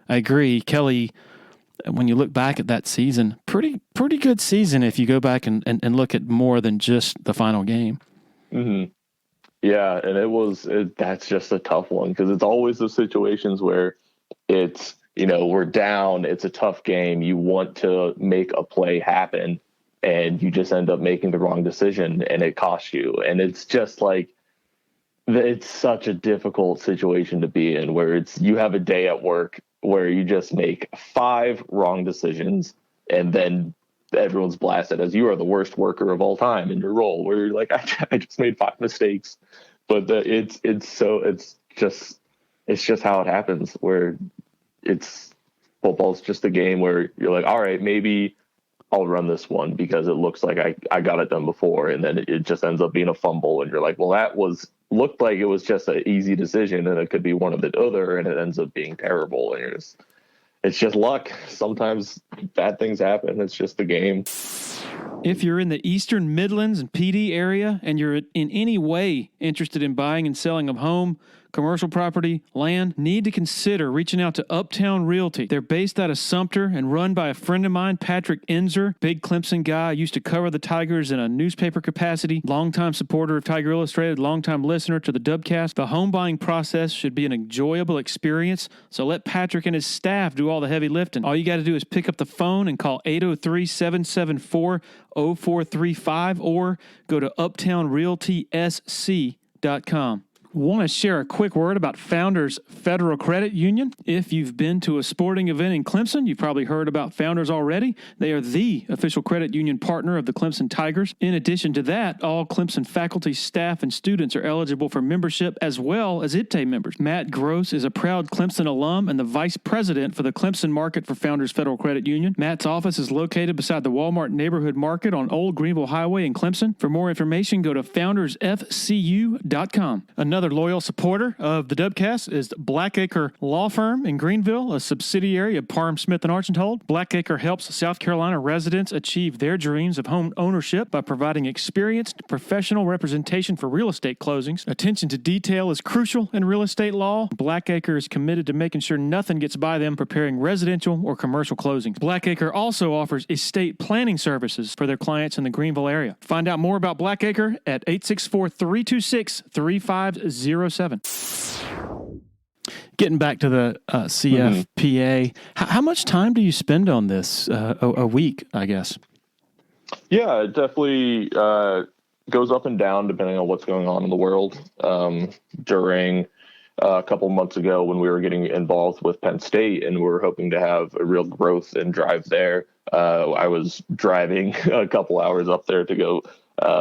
agree. Kelly, when you look back at that season, pretty good season if you go back and look at more than just the final game. Yeah, and that's just a tough one because it's always those situations where it's, we're down, it's a tough game, you want to make a play happen, and you just end up making the wrong decision and it costs you. And it's just like, it's such a difficult situation to be in where you have a day at work where you just make 5 wrong decisions and then everyone's blasted as you are the worst worker of all time in your role, where you're like, I just made 5 mistakes. But it's just how it happens, where football's just a game where you're like, all right, maybe I'll run this one because it looks like I got it done before. And then it just ends up being a fumble. And you're like, well, looked like it was just an easy decision and it could be one of the other, and it ends up being terrible. And it's just luck. Sometimes bad things happen. It's just the game. If you're in the Eastern Midlands and PD area and you're in any way interested in buying and selling a home, commercial property, land, need to consider reaching out to Uptown Realty. They're based out of Sumter and run by a friend of mine, Patrick Enzer, big Clemson guy, used to cover the Tigers in a newspaper capacity, longtime supporter of Tiger Illustrated, longtime listener to the Dubcast. The home buying process should be an enjoyable experience, so let Patrick and his staff do all the heavy lifting. All you got to do is pick up the phone and call 803-774-0435 or go to uptownrealtysc.com. Want to share a quick word about Founders Federal Credit Union. If you've been to a sporting event in Clemson, you've probably heard about Founders already. They are the official credit union partner of the Clemson Tigers. In addition to that, all Clemson faculty, staff, and students are eligible for membership as well as IPTAY members. Matt Gross is a proud Clemson alum and the vice president for the Clemson market for Founders Federal Credit Union. Matt's office is located beside the Walmart Neighborhood Market on Old Greenville Highway in Clemson. For more information, go to foundersfcu.com. Another loyal supporter of the Dubcast is Blackacre Law Firm in Greenville, a subsidiary of Parham Smith and Archambault. Blackacre helps South Carolina residents achieve their dreams of home ownership by providing experienced professional representation for real estate closings. Attention to detail is crucial in real estate law. Blackacre is committed to making sure nothing gets by them preparing residential or commercial closings. Blackacre also offers estate planning services for their clients in the Greenville area. Find out more about Blackacre at 864-326-3507. Getting back to the CFPA, how much time do you spend on this a week, I guess? Yeah, it definitely goes up and down depending on what's going on in the world. During a couple months ago when we were getting involved with Penn State and we were hoping to have a real growth and drive there, I was driving a couple hours up there to go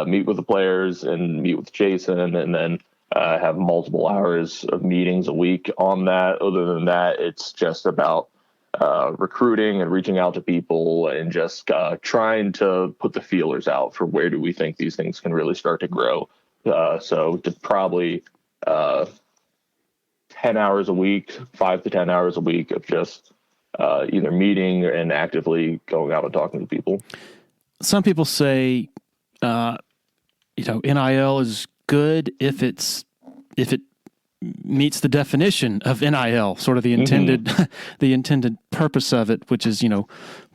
meet with the players and meet with Jason, and then have multiple hours of meetings a week on that. Other than that, it's just about recruiting and reaching out to people and just trying to put the feelers out for where do we think these things can really start to grow. So to probably 10 hours a week, 5 to 10 hours a week of just either meeting and actively going out and talking to people. Some people say, NIL is good if it meets the definition of NIL, sort of the intended the intended purpose of it, which is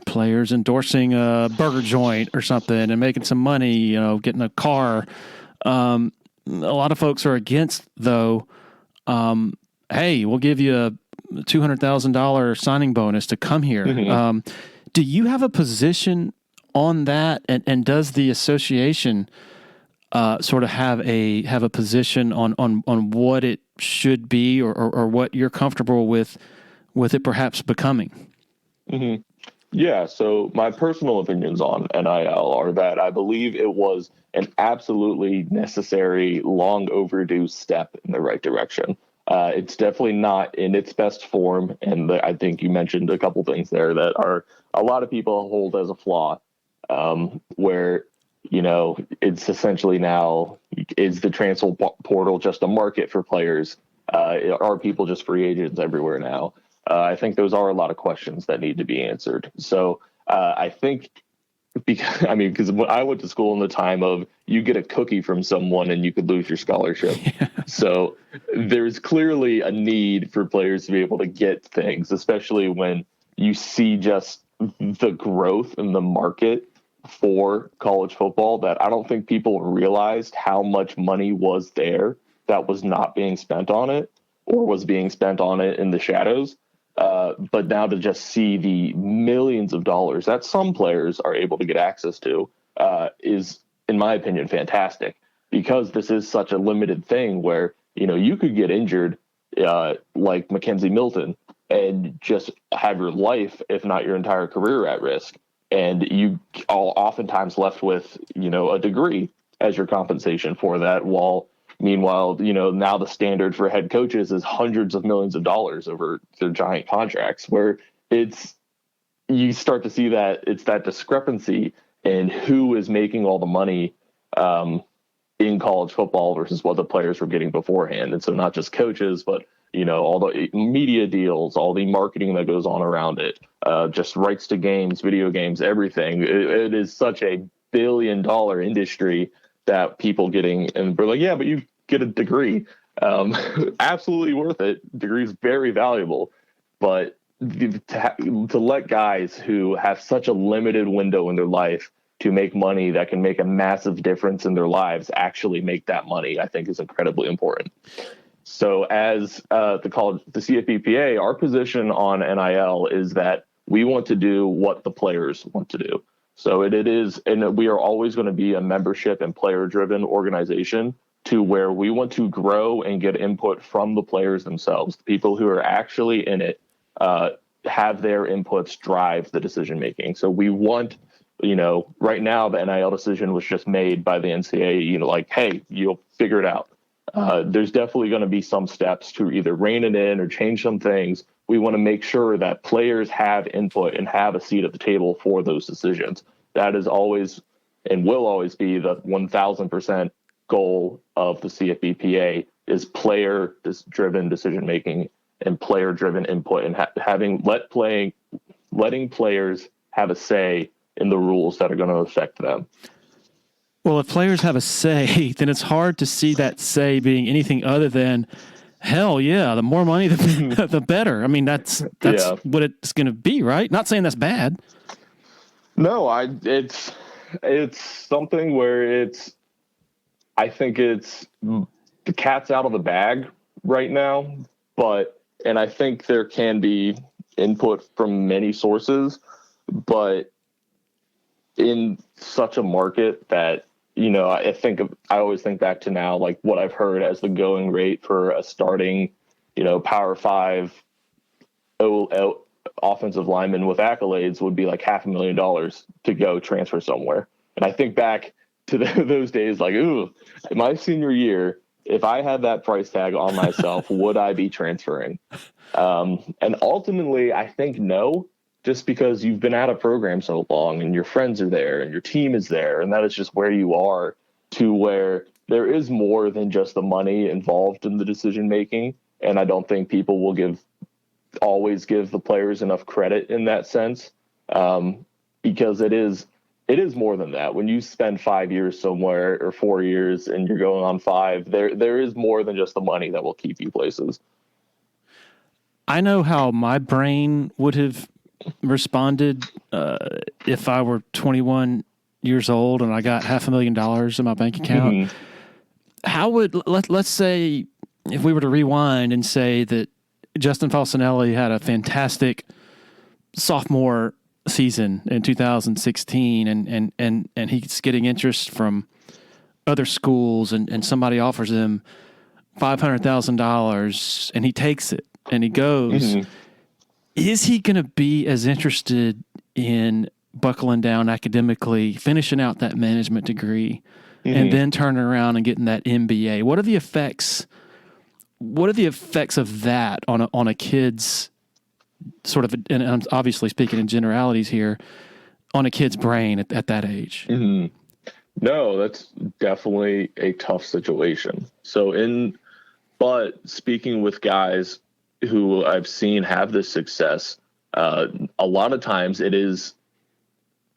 players endorsing a burger joint or something and making some money, getting a car. A lot of folks are against, though. Hey, we'll give you a $200,000 signing bonus to come here. Do you have a position on that, and does the association sort of have a position on what it should be or what you're comfortable with it perhaps becoming? Yeah, so my personal opinions on NIL are that I believe it was an absolutely necessary, long overdue step in the right direction. It's definitely not in its best form, and I think you mentioned a couple things there that are a lot of people hold as a flaw, where it's essentially now, is the transfer portal just a market for players? Are people just free agents everywhere now? I think those are a lot of questions that need to be answered. So I think, because when I went to school in the time of you get a cookie from someone and you could lose your scholarship. Yeah. So there's clearly a need for players to be able to get things, especially when you see just the growth in the market for college football that I don't think people realized how much money was there that was not being spent on it or was being spent on it in the shadows. But now to just see the millions of dollars that some players are able to get access to is, in my opinion, fantastic, because this is such a limited thing where, you could get injured like Mackenzie Milton and just have your life, if not your entire career, at risk. And you are oftentimes left with, a degree as your compensation for that. Meanwhile, now the standard for head coaches is hundreds of millions of dollars over their giant contracts, where you start to see that it's that discrepancy in who is making all the money in college football versus what the players were getting beforehand. And so not just coaches, but all the media deals, all the marketing that goes on around it, just rights to games, video games, everything. It is such a billion-dollar industry that people getting, and we're like, yeah, but you get a degree. Absolutely worth it. Degree is very valuable, but to let guys who have such a limited window in their life to make money that can make a massive difference in their lives actually make that money, I think is incredibly important. So as the CFBPA, our position on NIL is that we want to do what the players want to do. So it is, and we are always going to be a membership and player-driven organization to where we want to grow and get input from the players themselves. The people who are actually in it have their inputs drive the decision-making. So we want, right now the NIL decision was just made by the NCAA, like, hey, you'll figure it out. There's definitely going to be some steps to either rein it in or change some things. We want to make sure that players have input and have a seat at the table for those decisions. That is always and will always be the 1,000% goal of the CFBPA is player-driven decision-making and player-driven input, and letting players have a say in the rules that are going to affect them. Well, if players have a say, then it's hard to see that say being anything other than, hell yeah, the more money, the better. I mean, that's what it's going to be, right? Not saying that's bad. No, it's something where I think it's the cat's out of the bag right now, and I think there can be input from many sources, but in such a market that, I always think back to now, like what I've heard as the going rate for a starting, Power 5 offensive lineman with accolades would be like $500,000 to go transfer somewhere. And I think back to those days, like, ooh, my senior year, if I had that price tag on myself, would I be transferring? And ultimately, I think no, just because you've been at a program so long and your friends are there and your team is there, and that is just where you are, to where there is more than just the money involved in the decision making. And I don't think people will always give the players enough credit in that sense, because it is more than that. When you spend 5 years somewhere or 4 years and you're going on 5, there is more than just the money that will keep you places. I know how my brain would have responded if I were 21 years old and I got $500,000 in my bank account. Mm-hmm. How would let's say if we were to rewind and say that Justin Falcinelli had a fantastic sophomore season in 2016 and he's getting interest from other schools and somebody offers him $500,000 and he takes it and he goes. Mm-hmm. Is he going to be as interested in buckling down academically, finishing out that management degree, and then turning around and getting that MBA? What are the effects of that on a kid's sort of, and I'm obviously speaking in generalities here, on a kid's brain at that age? Mm-hmm. No, that's definitely a tough situation. But speaking with guys who I've seen have this success, a lot of times it is,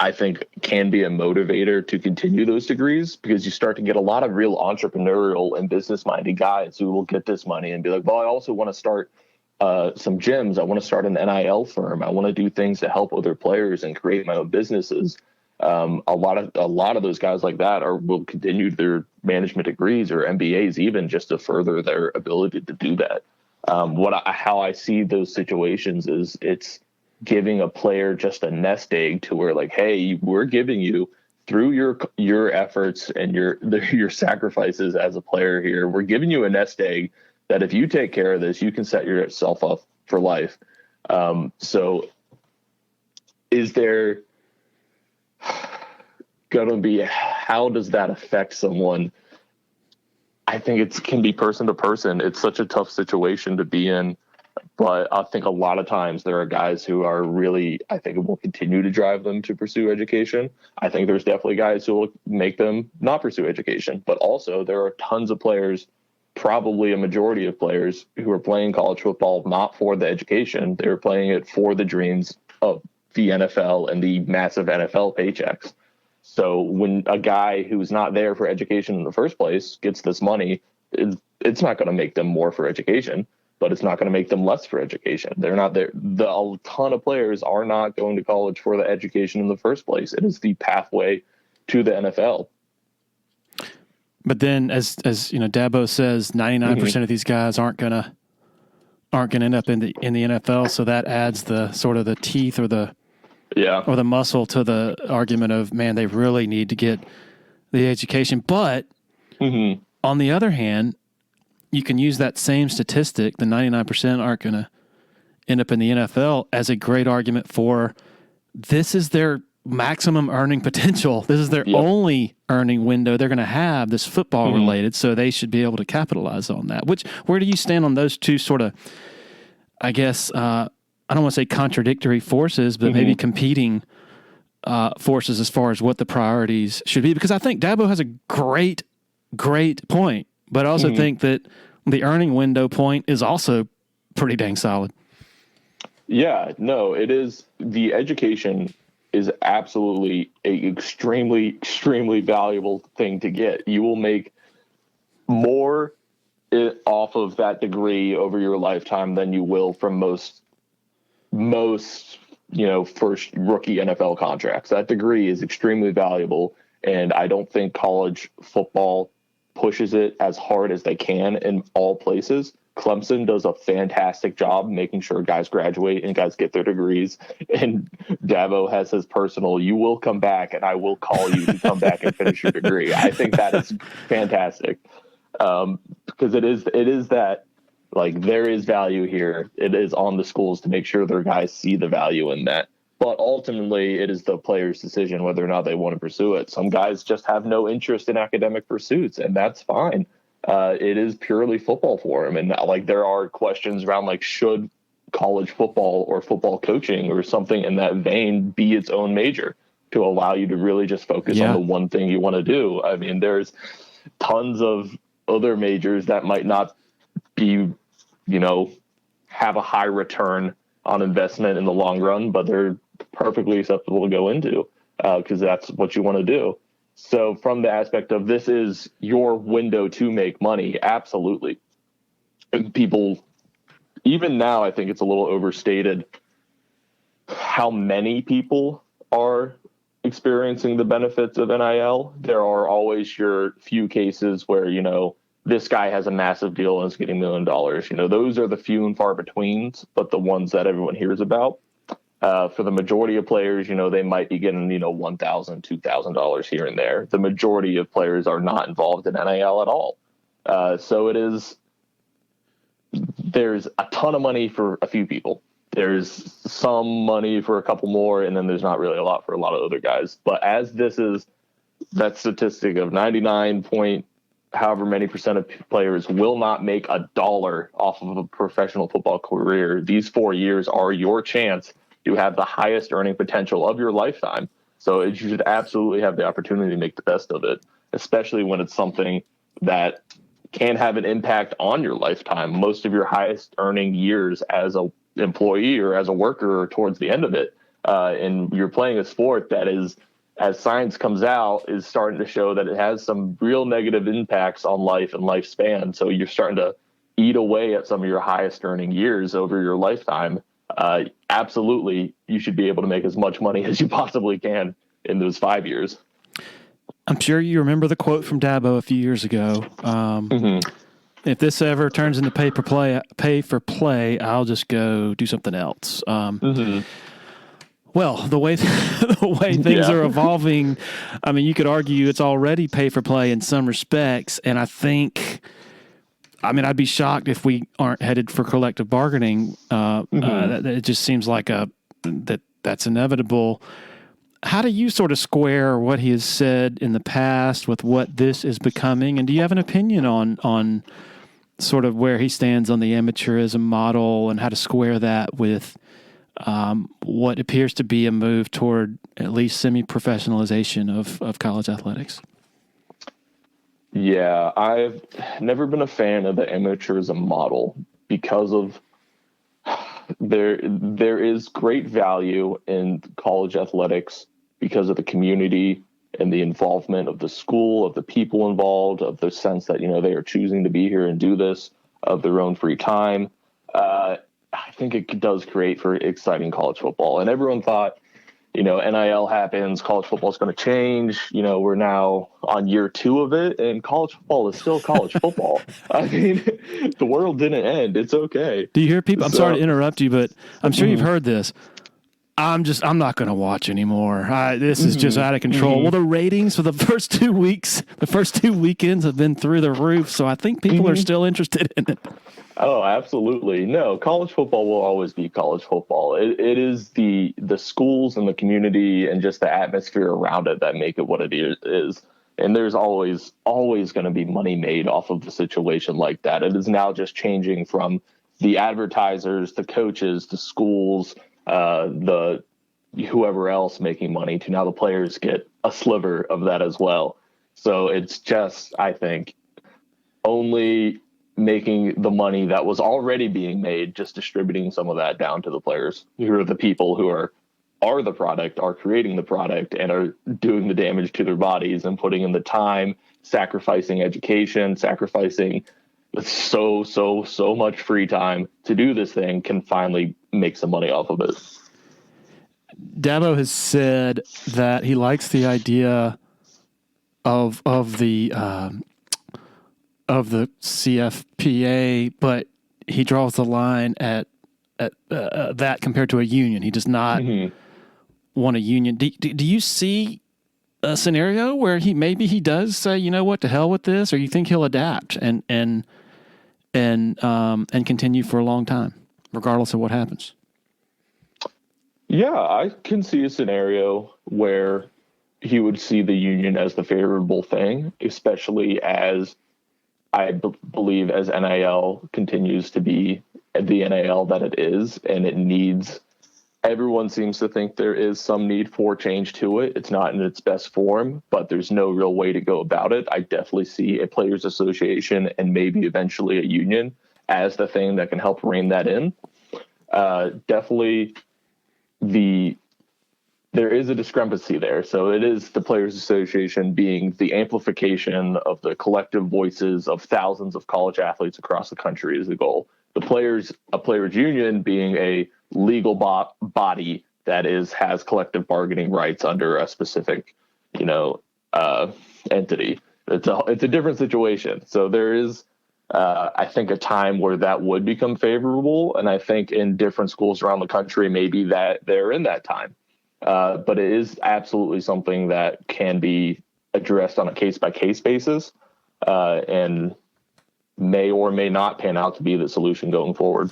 I think, can be a motivator to continue those degrees, because you start to get a lot of real entrepreneurial and business-minded guys who will get this money and be like, well, I also want to start some gyms. I want to start an NIL firm. I want to do things to help other players and create my own businesses. A lot of those guys like that will continue their management degrees or MBAs even just to further their ability to do that. How I see those situations is it's giving a player just a nest egg to where, like, hey, we're giving you, through your efforts and your sacrifices as a player here, we're giving you a nest egg that if you take care of this, you can set yourself up for life. So is there going to be, how does that affect someone? I think it can be person to person. It's such a tough situation to be in, but I think a lot of times there are guys who are really, I think it will continue to drive them to pursue education. I think there's definitely guys who will make them not pursue education, but also there are tons of players, probably a majority of players, who are playing college football not for the education. They're playing it for the dreams of the NFL and the massive NFL paychecks. So when a guy who's not there for education in the first place gets this money, it's not going to make them more for education, but it's not going to make them less for education. They're not there. A ton of players are not going to college for the education in the first place. It is the pathway to the NFL. But then, as you know, Dabo says, 99% of these guys aren't gonna end up in the NFL. So that adds the sort of the teeth or the muscle to the argument of, man, they really need to get the education. But on the other hand, you can use that same statistic, the 99% aren't going to end up in the NFL, as a great argument for this is their maximum earning potential. This is their only earning window they're going to have, this football related, so they should be able to capitalize on that. Where do you stand on those two sort of, I guess, I don't want to say contradictory forces, but maybe competing forces as far as what the priorities should be? Because I think Dabo has a great point, but I also think that the earning window point is also pretty dang solid. Yeah, no, it is. The education is absolutely a extremely valuable thing to get. You will make more off of that degree over your lifetime than you will from most first rookie NFL contracts. That degree is extremely valuable, and I don't think college football pushes it as hard as they can in all places. Clemson does a fantastic job making sure guys graduate and guys get their degrees. And Dabo has his personal, you will come back and I will call you to come back and finish your degree. I think that is fantastic. Because it is that, like, there is value here. It is on the schools to make sure their guys see the value in that. But ultimately, it is the player's decision whether or not they want to pursue it. Some guys just have no interest in academic pursuits, and that's fine. It is purely football for them. And like, there are questions around, like, should college football or football coaching or something in that vein be its own major to allow you to really just focus on the one thing you want to do? I mean, there's tons of other majors that might not be, have a high return on investment in the long run, but they're perfectly acceptable to go into because that's what you want to do. So from the aspect of this is your window to make money, absolutely. And people, even now, I think it's a little overstated how many people are experiencing the benefits of NIL. There are always your few cases where, this guy has a massive deal and is getting $1 million. Those are the few and far betweens, but the ones that everyone hears about. For the majority of players, they might be getting, $1,000, $2,000 here and there. The majority of players are not involved in NIL at all. So there's a ton of money for a few people. There's some money for a couple more, and then there's not really a lot for a lot of other guys. But as this is that statistic of 99 point however many percent of players will not make $1 off of a professional football career, these 4 years are your chance to have the highest earning potential of your lifetime. So you should absolutely have the opportunity to make the best of it, especially when it's something that can have an impact on your lifetime. Most of your highest earning years as an employee or as a worker are towards the end of it. And you're playing a sport that is, as science comes out, is starting to show that it has some real negative impacts on life and lifespan. So you're starting to eat away at some of your highest earning years over your lifetime. Absolutely, you should be able to make as much money as you possibly can in those 5 years. I'm sure you remember the quote from Dabo a few years ago. If this ever turns into pay for play, I'll just go do something else. Well, the way things are evolving, I mean, you could argue it's already pay for play in some respects, and I'd be shocked if we aren't headed for collective bargaining. It just seems like that's inevitable. How do you sort of square what he has said in the past with what this is becoming? And do you have an opinion on sort of where he stands on the amateurism model and how to square that with what appears to be a move toward at least semi-professionalization of college athletics? Yeah, I've never been a fan of the amateurism model because of there is great value in college athletics because of the community and the involvement of the school, of the people involved, of the sense that, they are choosing to be here and do this of their own free time. I think it does create for exciting college football. And everyone thought, NIL happens, college football is going to change. We're now on year 2 of it, and college football is still college football. I mean, the world didn't end. It's okay. Do you hear people? I'm sorry to interrupt you, but I'm sure you've heard this. I'm not going to watch anymore. This is just out of control. Well, the ratings for the first 2 weeks, the first 2 weekends have been through the roof. So I think people are still interested in it. Oh, absolutely. No, college football will always be college football. It is the schools and the community and just the atmosphere around it that make it what it is. And there's always going to be money made off of a situation like that. It is now just changing from the advertisers, the coaches, the schools, the whoever else making money to now the players get a sliver of that as well. So it's just, I think, only making the money that was already being made, just distributing some of that down to the players who are the people who are the product, are creating the product and are doing the damage to their bodies and putting in the time, sacrificing education, sacrificing so much free time to do this thing, can finally make some money off of it. Dabo has said that he likes the idea of the CFPA, but he draws the line at that compared to a union. He does not want a union. Do you see a scenario where he does say, you know what, to hell with this, or you think he'll adapt and continue for a long time, regardless of what happens? Yeah, I can see a scenario where he would see the union as the favorable thing, especially as I believe as NIL continues to be the NIL that it is, and it needs, everyone seems to think there is some need for change to it. It's not in its best form, but there's no real way to go about it. I definitely see a players association and maybe eventually a union as the thing that can help rein that in. Definitely there is a discrepancy there. So it is the Players Association being the amplification of the collective voices of thousands of college athletes across the country is the goal. A players union being a legal body that has collective bargaining rights under a specific, entity. It's a different situation. So there is, I think, a time where that would become favorable. And I think in different schools around the country, maybe that they're in that time. But it is absolutely something that can be addressed on a case-by-case basis and may or may not pan out to be the solution going forward.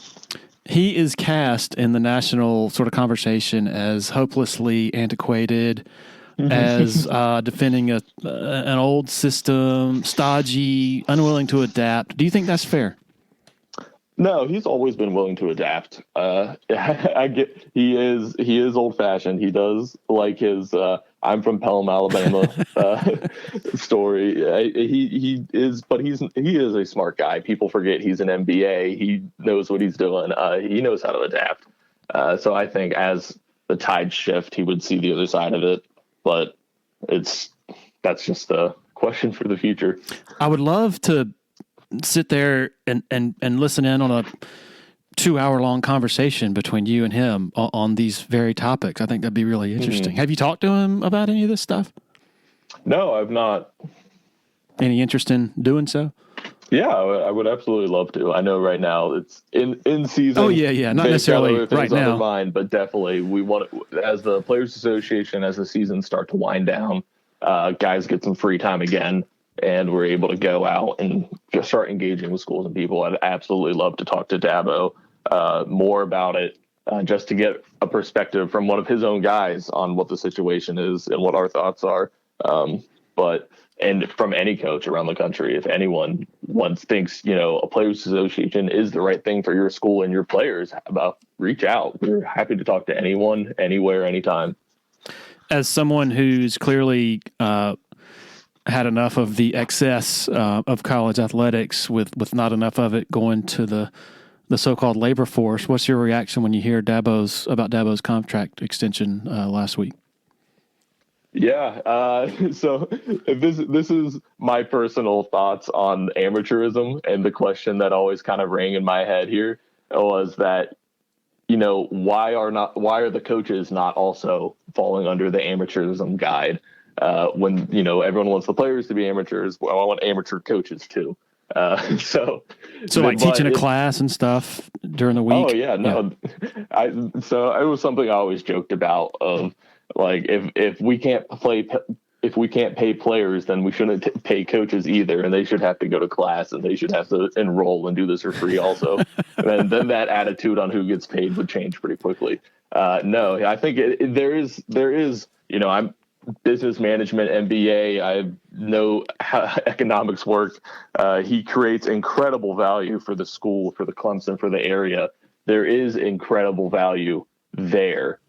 He is cast in the national sort of conversation as hopelessly antiquated, as defending an old system, stodgy, unwilling to adapt. Do you think that's fair? No, he's always been willing to adapt. He is old fashioned. He does like his I'm from Pelham, Alabama story. He is a smart guy. People forget he's an MBA. He knows what he's doing. He knows how to adapt. So I think as the tides shift, he would see the other side of it. But that's just a question for the future. I would love to sit there and listen in on 2-hour-long conversation between you and him on these very topics. I think that'd be really interesting. Have you talked to him about any of this stuff? No, I've not. Any interest in doing so? Yeah, I would absolutely love to. I know right now it's in season. Oh yeah, not necessarily right now. Mind, but definitely we want, as the Players Association, as the seasons start to wind down, guys get some free time again, and we're able to go out and just start engaging with schools and people. I'd absolutely love to talk to Dabo more about it, just to get a perspective from one of his own guys on what the situation is and what our thoughts are. And from any coach around the country, if anyone once thinks, a Players Association is the right thing for your school and your players, reach out. We're happy to talk to anyone, anywhere, anytime. As someone who's clearly had enough of the excess of college athletics with not enough of it going to the so-called labor force, what's your reaction when you hear about Dabo's contract extension last week? Yeah. So this is my personal thoughts on amateurism, and the question that always kind of rang in my head here was that, why are the coaches not also falling under the amateurism guide? When, everyone wants the players to be amateurs. Well, I want amateur coaches too. So like teaching a class and stuff during the week. Oh yeah. No, yeah. So it was something I always joked about of, like, if we can't pay players, then we shouldn't pay coaches either, and they should have to go to class and they should have to enroll and do this for free also. And then that attitude on who gets paid would change pretty quickly. No, I think there is, I'm business management MBA. I know how economics work. He creates incredible value for the school, for the Clemson, for the area. There is incredible value there.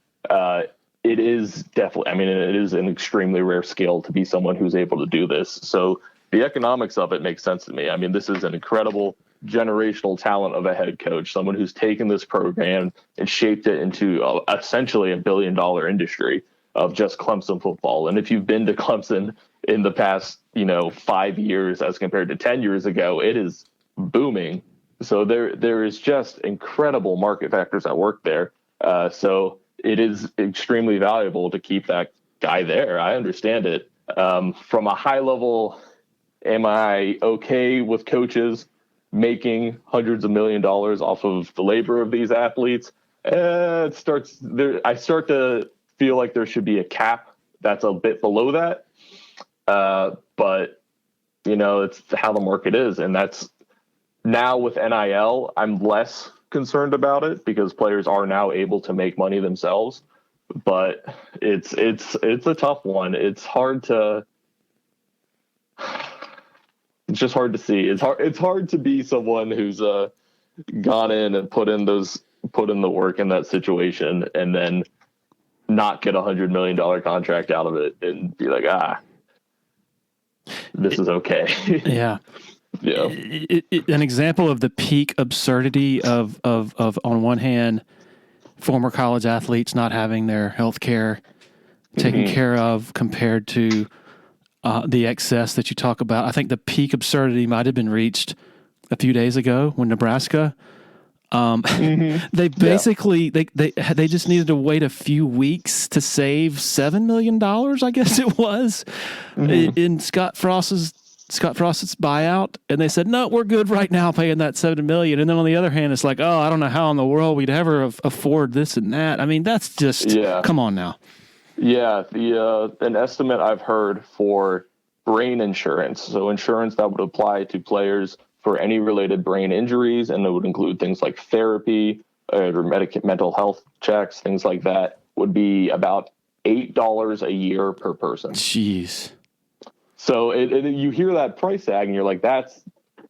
It is definitely, it is an extremely rare skill to be someone who's able to do this. So the economics of it makes sense to me. This is an incredible generational talent of a head coach, someone who's taken this program and shaped it into essentially $1 billion industry of just Clemson football. And if you've been to Clemson in the past, 5 years as compared to 10 years ago, it is booming. So there is just incredible market factors at work there. So it is extremely valuable to keep that guy there. I understand it. From a high level, am I okay with coaches making hundreds of $millions off of the labor of these athletes? I start to feel like there should be a cap that's a bit below that. But it's how the market is. And that's now with NIL, I'm less concerned about it because players are now able to make money themselves, but it's a tough one. It's just hard to see. It's hard to be someone who's gone in and put in the work in that situation and then not get $100 million contract out of it and be like, this is okay. Yeah. Yeah. An example of the peak absurdity of on one hand, former college athletes not having their health care taken care of compared to the excess that you talk about. I think the peak absurdity might have been reached a few days ago when Nebraska, they basically, they just needed to wait a few weeks to save $7 million, I guess it was, in Scott Frost's buyout, and they said, no, we're good right now paying that $7 million. And then on the other hand, it's like, oh, I don't know how in the world we'd ever afford this and that. That's just, come on now. Yeah, an estimate I've heard for brain insurance, so insurance that would apply to players for any related brain injuries, and it would include things like therapy or mental health checks, things like that, would be about $8 a year per person. Jeez. So you hear that price tag and you're like, that's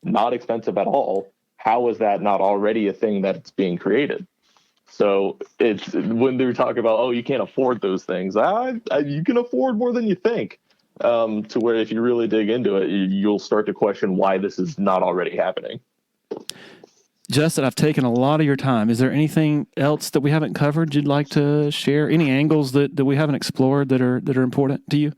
not expensive at all. How is that not already a thing that's being created? So it's when they're talking about, oh, you can't afford those things. You can afford more than you think, to where if you really dig into it, you'll start to question why this is not already happening. Justin, I've taken a lot of your time. Is there anything else that we haven't covered you'd like to share? Any angles that we haven't explored that are important to you?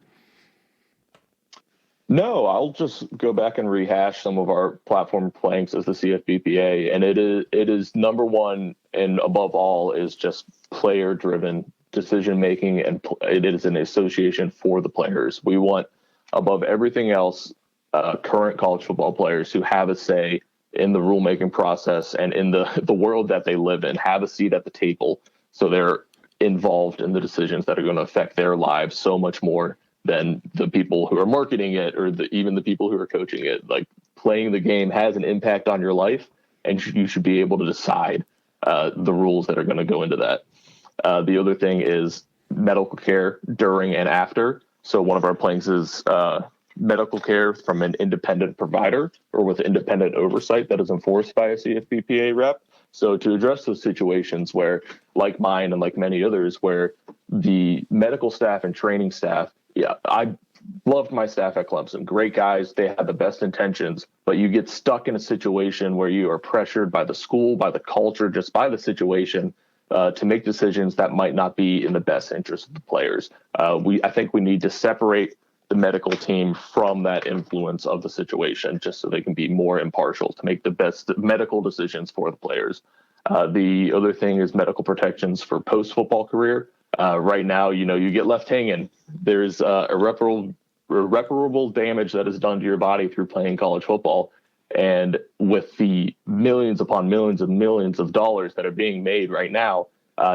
No, I'll just go back and rehash some of our platform planks as the CFBPA, and it is number one and above all is just player driven decision making, and it is an association for the players. We want above everything else current college football players who have a say in the rulemaking process and in the world that they live in, have a seat at the table, so they're involved in the decisions that are going to affect their lives so much more than the people who are marketing it or even the people who are coaching it. Like, playing the game has an impact on your life, and you should be able to decide the rules that are going to go into that. The other thing is medical care during and after. So one of our planks is medical care from an independent provider or with independent oversight that is enforced by a CFPPA rep. So to address those situations where, like mine and like many others, where the medical staff and training staff, I loved my staff at Clemson. Great guys. They had the best intentions, but you get stuck in a situation where you are pressured by the school, by the culture, just by the situation to make decisions that might not be in the best interest of the players. I think we need to separate the medical team from that influence of the situation, just so they can be more impartial to make the best medical decisions for the players. The other thing is medical protections for post-football career. Right now, you get left hanging. There's irreparable damage that is done to your body through playing college football. And with the millions upon millions and millions of dollars that are being made right now,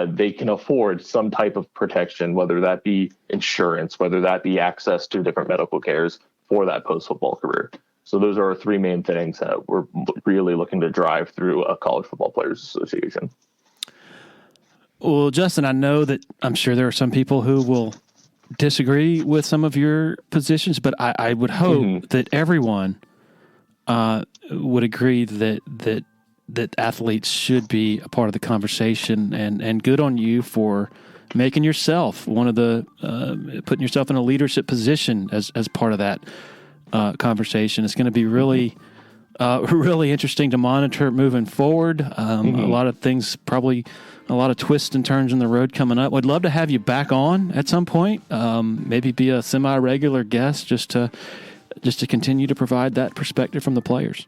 they can afford some type of protection, whether that be insurance, whether that be access to different medical cares for that post-football career. So those are our three main things that we're really looking to drive through a College Football Players Association. Well, Justin, I know that I'm sure there are some people who will disagree with some of your positions, but I would hope that everyone would agree that athletes should be a part of the conversation, and good on you for making yourself one of the putting yourself in a leadership position as part of that conversation. It's going to be really interesting to monitor moving forward. A lot of things, probably a lot of twists and turns in the road coming up. Would love to have you back on at some point. Maybe be a semi-regular guest just to continue to provide that perspective from the players.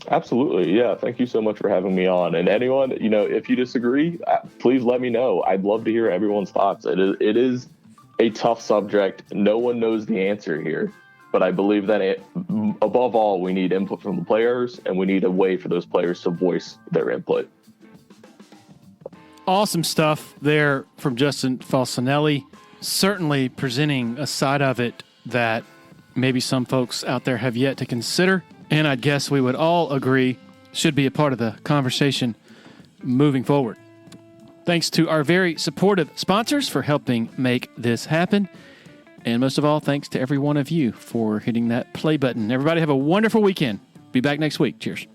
Absolutely. Yeah. Thank you so much for having me on. And anyone, if you disagree, please let me know. I'd love to hear everyone's thoughts. It is a tough subject. No one knows the answer here, but I believe that above all, we need input from the players, and we need a way for those players to voice their input. Awesome stuff there from Justin Falcinelli. Certainly presenting a side of it that maybe some folks out there have yet to consider, and I guess we would all agree should be a part of the conversation moving forward. Thanks to our very supportive sponsors for helping make this happen. And most of all, thanks to every one of you for hitting that play button. Everybody have a wonderful weekend. Be back next week. Cheers.